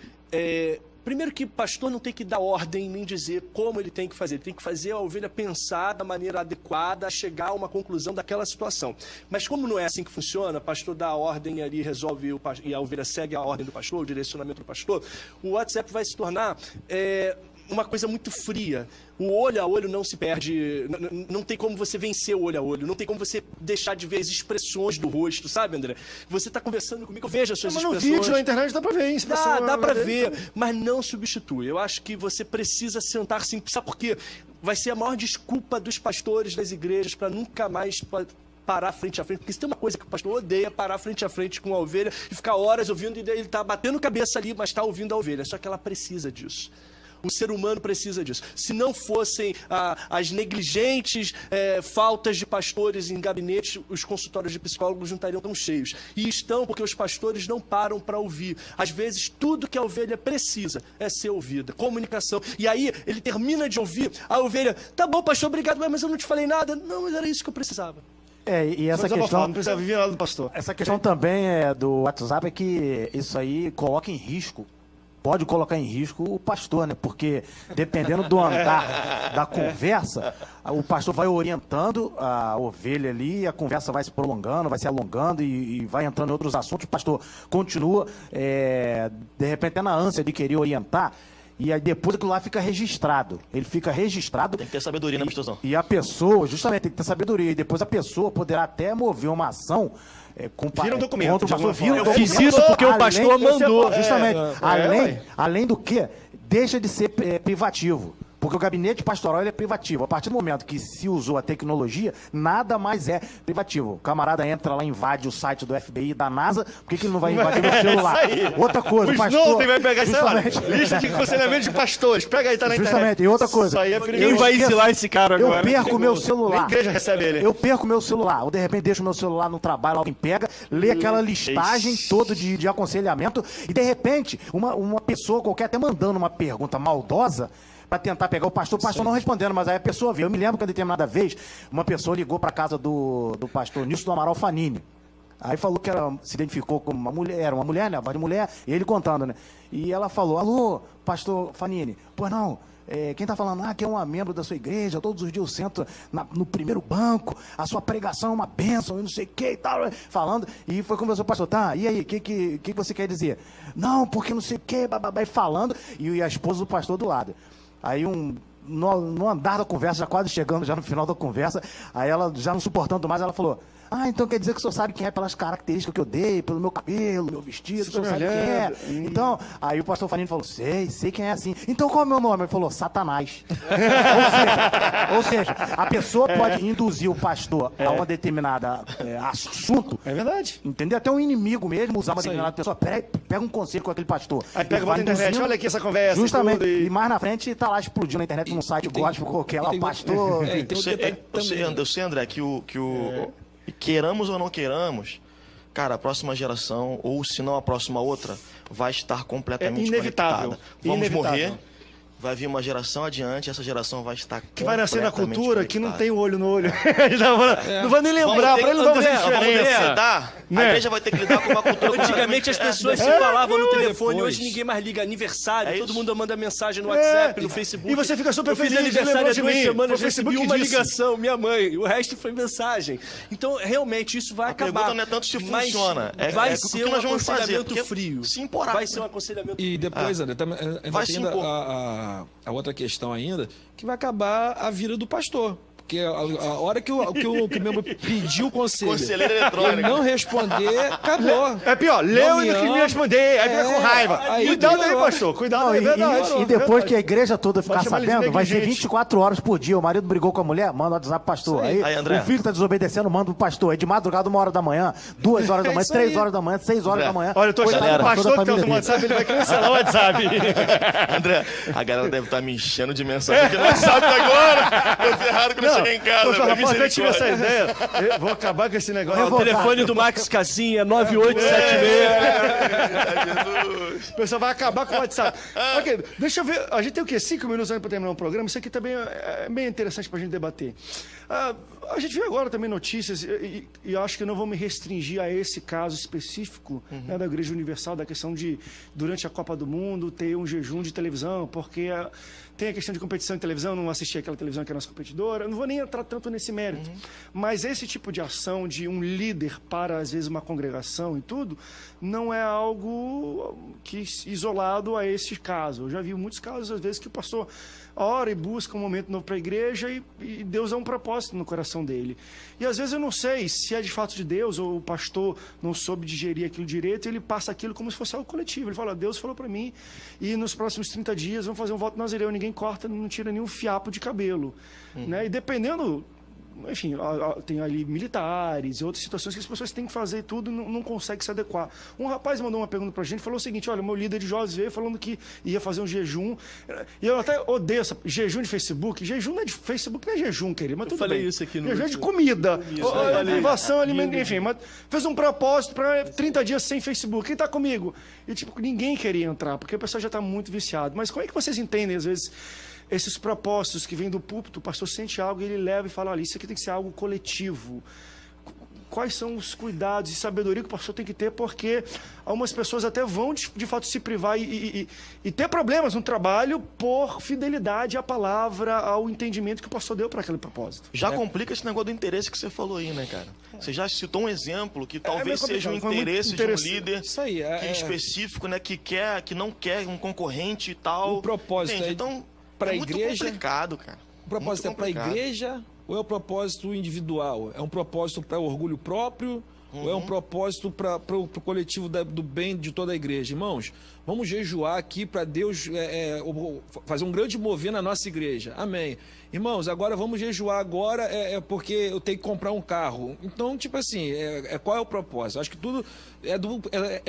Primeiro que pastor não tem que dar ordem nem dizer como ele tem que fazer. Ele tem que fazer a ovelha pensar da maneira adequada, chegar a uma conclusão daquela situação. Mas como não é assim que funciona, o pastor dá a ordem ali, resolve, e a ovelha segue a ordem do pastor, o direcionamento do pastor, o WhatsApp vai se tornar uma coisa muito fria. O olho a olho não se perde, não tem como você vencer o olho a olho, não tem como você deixar de ver as expressões do rosto, sabe, André? Você está conversando comigo, eu vejo as suas expressões. Mas no vídeo, na internet, dá para ver, hein? Dá para ver, mas não substitui. Eu acho que você precisa sentar sim, sabe por quê? Vai ser a maior desculpa dos pastores das igrejas para nunca mais parar frente a frente, porque se tem uma coisa que o pastor odeia, parar frente a frente com a ovelha e ficar horas ouvindo, e ele tá batendo cabeça ali, mas está ouvindo a ovelha, só que ela precisa disso. O ser humano precisa disso. Se não fossem as negligentes faltas de pastores em gabinetes, os consultórios de psicólogos não estariam tão cheios. E estão porque os pastores não param para ouvir. Às vezes, tudo que a ovelha precisa é ser ouvida. Comunicação. E aí, ele termina de ouvir, a ovelha: tá bom, pastor, obrigado, mas eu não te falei nada. Não, mas era isso que eu precisava. E essa questão... Não precisa viver nada do pastor. Essa questão também do WhatsApp é que isso aí coloca em risco. Pode colocar em risco o pastor, né? Porque dependendo do andar da conversa, o pastor vai orientando a ovelha ali, a conversa vai se prolongando, vai se alongando e vai entrando em outros assuntos. O pastor continua, de repente, até na ânsia de querer orientar, e aí depois aquilo lá fica registrado. Ele fica registrado. Tem que ter sabedoria, né, pastorzão? E a pessoa, justamente, tem que ter sabedoria. E depois a pessoa poderá até mover uma ação. Vira um documento. Eu fiz isso porque o pastor mandou. Justamente. Além do que, deixa de ser privativo. Porque o gabinete pastoral ele é privativo. A partir do momento que se usou a tecnologia, nada mais é privativo. O camarada entra lá, invade o site do FBI, da NASA, por que ele não vai invadir o celular? Outra coisa, o pastor... vai pegar isso aí, lista de aconselhamento de pastores. Pega aí, tá na internet. Justamente, e outra coisa. Isso aí é perigoso. Quem vai exilar esse cara agora? Eu perco o meu celular. A igreja recebe ele. Eu perco o meu celular. Ou de repente deixo o meu celular no trabalho, alguém pega, lê aquela listagem toda de aconselhamento, e de repente, uma pessoa qualquer até mandando uma pergunta maldosa, para tentar pegar o pastor não respondendo, mas aí a pessoa veio. Eu me lembro que, a determinada vez, uma pessoa ligou para casa do pastor Nilson do Amaral Fanini. Aí falou que se identificou como uma mulher, né? A voz de mulher, e ele contando, né? E ela falou: alô, pastor Fanini, pois não, quem tá falando? Que é uma membro da sua igreja, todos os dias eu sento no primeiro banco, a sua pregação é uma bênção, e não sei o que e tal, falando, e foi conversar com o pastor: tá, e aí, o que você quer dizer? Não, porque não sei o que, bababá, falando, e a esposa do pastor do lado. Aí no andar da conversa, já quase chegando, já no final da conversa, aí ela, já não suportando mais, ela falou: então quer dizer que o senhor sabe quem é pelas características que eu dei, pelo meu cabelo, meu vestido, o senhor sabe quem é. Então, aí o pastor Fanini falou: sei quem é assim. Então qual é o meu nome? Ele falou: Satanás. ou seja, a pessoa pode induzir o pastor a uma determinada assunto. É verdade. Entendeu? Até um inimigo mesmo usar uma determinada pessoa. Pega um conselho com aquele pastor. Aí pega na internet, olha aqui essa conversa. Justamente. E mais na frente tá lá explodindo na internet num site gospel qualquer lá, pastor. Eu sei, André, que queiramos ou não queiramos, cara, a próxima geração, ou se não a próxima outra, vai estar completamente inevitável. conectada. Vamos morrer, vai vir uma geração adiante, essa geração vai estar Que vai nascer na completamente cultura, que não conectada. tem o olho no olho. Não vai nem lembrar, pra ele não vai fazer Vamos ter que diferença. lidar, Né? a igreja vai ter que lidar com uma cultura Antigamente as pessoas se falavam no telefone, hoje ninguém mais liga aniversário, todo mundo manda mensagem no WhatsApp, no Facebook. E você fica super Eu fiz feliz, aniversário lembrou há de 2 mim. semanas, Foi o recebi Facebook uma que disse. ligação, minha mãe, o resto foi mensagem. Então, realmente, isso vai A acabar. pergunta não é tanto se Mas funciona, vai o ser que um nós vamos fazer, aconselhamento porque frio. se importar. Vai ser um aconselhamento E depois, André, Vai tem se ainda impor. a outra questão ainda, que vai acabar a vida do pastor. Porque a hora que o membro pediu o conselho, Conselheiro ele eletrônico. não responder, acabou. É pior, leu e não quis me responder, aí fica com raiva. aí Cuidado aí, piorou. pastor, cuidado Não, aí, verdade. e depois que a igreja toda ficar Vai chamar ele de sabendo, vai ser negligente. 24 horas por dia. O marido brigou com a mulher, manda o WhatsApp pro pastor. Aí, André. O filho tá desobedecendo, manda pro pastor. Aí de madrugada, 1 hora da manhã, 2 horas da manhã, isso 3 aí. horas da manhã, 6 horas André, da manhã. Olha, eu tô achando que o Coitado da pastor que tá família no dele. WhatsApp, ele vai cancelar o WhatsApp. André, a galera deve estar me enchendo de mensagem aqui no WhatsApp agora. Tô ferrado quando eu cheguei em casa. Poxa, velho. rapaz, até tive essa Misericórdia. ideia. Eu vou acabar com esse negócio. O telefone do Max Casinha, 9876. O pessoal vai acabar com o WhatsApp. Ok, deixa eu ver. A gente tem o quê? 5 minutos ainda para terminar o programa. Isso aqui também é bem interessante para a gente debater. A gente viu agora também notícias, e eu acho que eu não vou me restringir a esse caso específico, né, da Igreja Universal, da questão de, durante a Copa do Mundo, ter um jejum de televisão, porque tem a questão de competição em televisão, não assisti aquela televisão que é a nossa competidora. Eu não vou nem entrar tanto nesse mérito. Mas esse tipo de ação de um líder para, às vezes, uma congregação e tudo, não é algo que isolado a esse caso. Eu já vi muitos casos, às vezes, que o pastor ora e busca um momento novo para a igreja e Deus dá um propósito no coração dele. E às vezes eu não sei se é de fato de Deus ou o pastor não soube digerir aquilo direito, e ele passa aquilo como se fosse algo coletivo. Ele fala, Deus falou para mim, e nos próximos 30 dias vamos fazer um voto nazireu, ninguém corta, não tira nenhum fiapo de cabelo. Né? E dependendo... Enfim, tem ali militares e outras situações que as pessoas têm que fazer tudo e não conseguem se adequar. Um rapaz mandou uma pergunta pra gente, falou o seguinte, olha, meu líder de jovens veio falando que ia fazer um jejum, e eu até odeio essa jejum de Facebook. Jejum não é de Facebook, não é jejum, querido, mas tudo falei bem. isso aqui no jejum é de último. comida, privação, alimento, enfim, mas fez um propósito para 30 dias sem Facebook. Quem tá comigo? E tipo, ninguém queria entrar, porque o pessoal já tá muito viciado. Mas como é que vocês entendem, às vezes, esses propósitos que vêm do púlpito, o pastor sente algo e ele leva e fala, olha, isso aqui tem que ser algo coletivo. Quais são os cuidados e sabedoria que o pastor tem que ter, porque algumas pessoas até vão, de fato, se privar e ter problemas no trabalho por fidelidade à palavra, ao entendimento que o pastor deu para aquele propósito. Já complica esse negócio do interesse que você falou aí, né, cara? Você já citou um exemplo que talvez meio seja um complicado, foi muito interesse de um interessante. líder Isso aí, específico, né, que não quer um concorrente e tal. O propósito Entende? é Então, pra é muito igreja- complicado, cara. O propósito Muito é para a complicado. igreja ou é o propósito individual? É um propósito para orgulho próprio ou é um propósito para o coletivo do bem de toda a igreja? Irmãos, vamos jejuar aqui para Deus fazer um grande mover na nossa igreja. Amém. Irmãos, agora vamos jejuar agora porque eu tenho que comprar um carro. Então, tipo assim, qual é o propósito? Acho que tudo é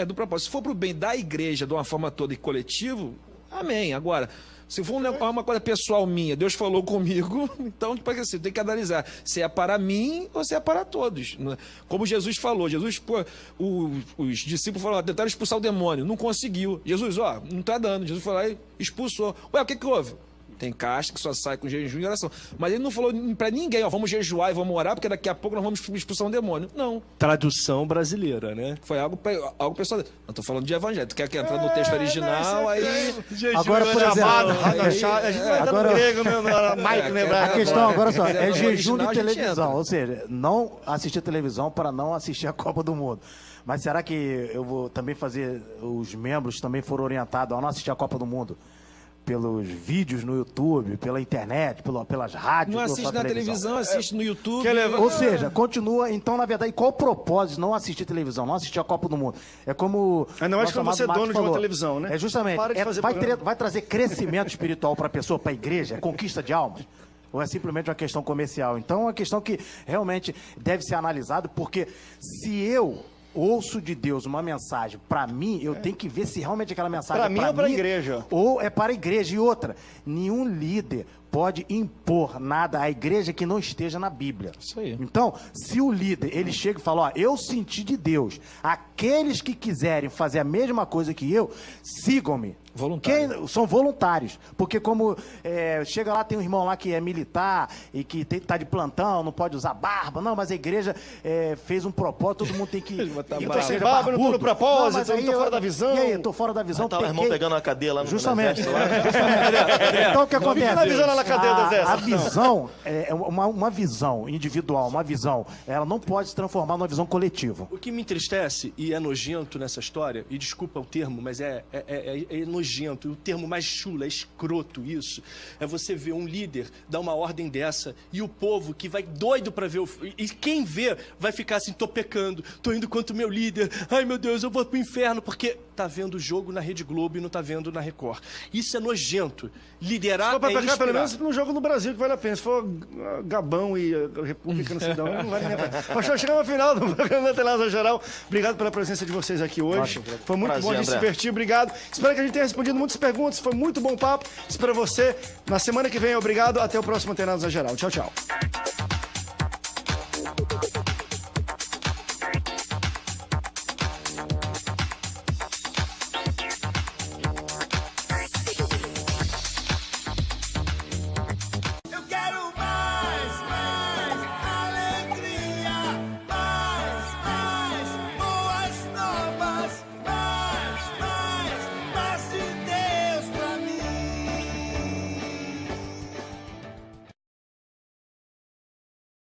do propósito. Se for para o bem da igreja de uma forma toda e coletivo, amém. Agora, se for uma coisa pessoal minha, Deus falou comigo, então, tipo assim, tem que analisar se é para mim ou se é para todos. Né? Como Jesus falou, os discípulos falaram, tentaram expulsar o demônio, não conseguiu. Jesus, não está dando. Jesus foi lá e expulsou. Ué, o que houve? Tem caixa que só sai com jejum e oração. Mas ele não falou para ninguém, vamos jejuar e vamos orar, porque daqui a pouco nós vamos expulsar um demônio. Não. Tradução brasileira, né? Foi algo pessoal. Eu tô falando de evangelho. Tu quer entrar no texto original, aí... Agora, por exemplo, A gente vai agora- dando grego, Mike, né? a questão agora só Mas é no jejum original de a gente televisão, entra. ou seja, não assistir televisão para não assistir a Copa do Mundo. Mas será que eu vou também fazer, os membros também foram orientados a não assistir a Copa do Mundo pelos vídeos no YouTube, pela internet, pelas rádios? Não ou assiste só na televisão, assiste no YouTube. Ou seja, continua, então, na verdade, qual o propósito de não assistir televisão, não assistir a Copa do Mundo? É como... Ainda mais nosso quando você é amado dono Marcos de uma falou. televisão, né? É justamente, Para de fazer vai programa. trazer crescimento espiritual para a pessoa, para a igreja, conquista de almas? Ou é simplesmente uma questão comercial? Então, é uma questão que realmente deve ser analisada, porque se eu ouço de Deus uma mensagem para mim, eu tenho que ver se realmente aquela mensagem Pra é mim para ou pra igreja? ou é para a igreja. E outra, nenhum líder pode impor nada à igreja que não esteja na Bíblia. Isso aí. Então, se o líder, ele chega e fala, eu senti de Deus, aqueles que quiserem fazer a mesma coisa que eu, sigam-me. Voluntário. São voluntários. Porque como chega lá, tem um irmão lá que é militar e que tá de plantão, não pode usar barba. Não, mas a igreja fez um propósito, todo mundo tem que... botar ir barba. pra Sem igreja barba, não tô no barbudo. propósito, mas não aí tô fora da visão. E aí, tô fora da visão. Tá o irmão pegando uma cadeia lá no Justamente. exército lá. Então, o que acontece? Fica na visão lá na cadeia do exército. A visão, uma visão individual, uma visão, ela não pode se transformar numa visão coletiva. O que me entristece e é nojento nessa história, e desculpa o termo, mas é nojento, o termo mais chulo, é escroto isso, é você ver um líder dar uma ordem dessa e o povo que vai doido pra ver e quem vê vai ficar assim, tô pecando, tô indo contra o meu líder, ai meu Deus, eu vou pro inferno, porque tá vendo o jogo na Rede Globo e não tá vendo na Record. Isso é nojento. Liderar Se for pra é pecar, inspirar. pelo menos num jogo no Brasil que vale a pena. Se for Gabão e República, não sei de onde, não vale nem a pena. Mas chegamos ao final do programa da Telasa Geral. Obrigado pela presença de vocês aqui hoje. Foi muito Prazer, bom a gente se André. divertir. Obrigado. Espero que a gente tenha respondido muitas perguntas. Foi muito bom papo. Espero você na semana que vem. Obrigado. Até o próximo Telasa Geral. Tchau, tchau.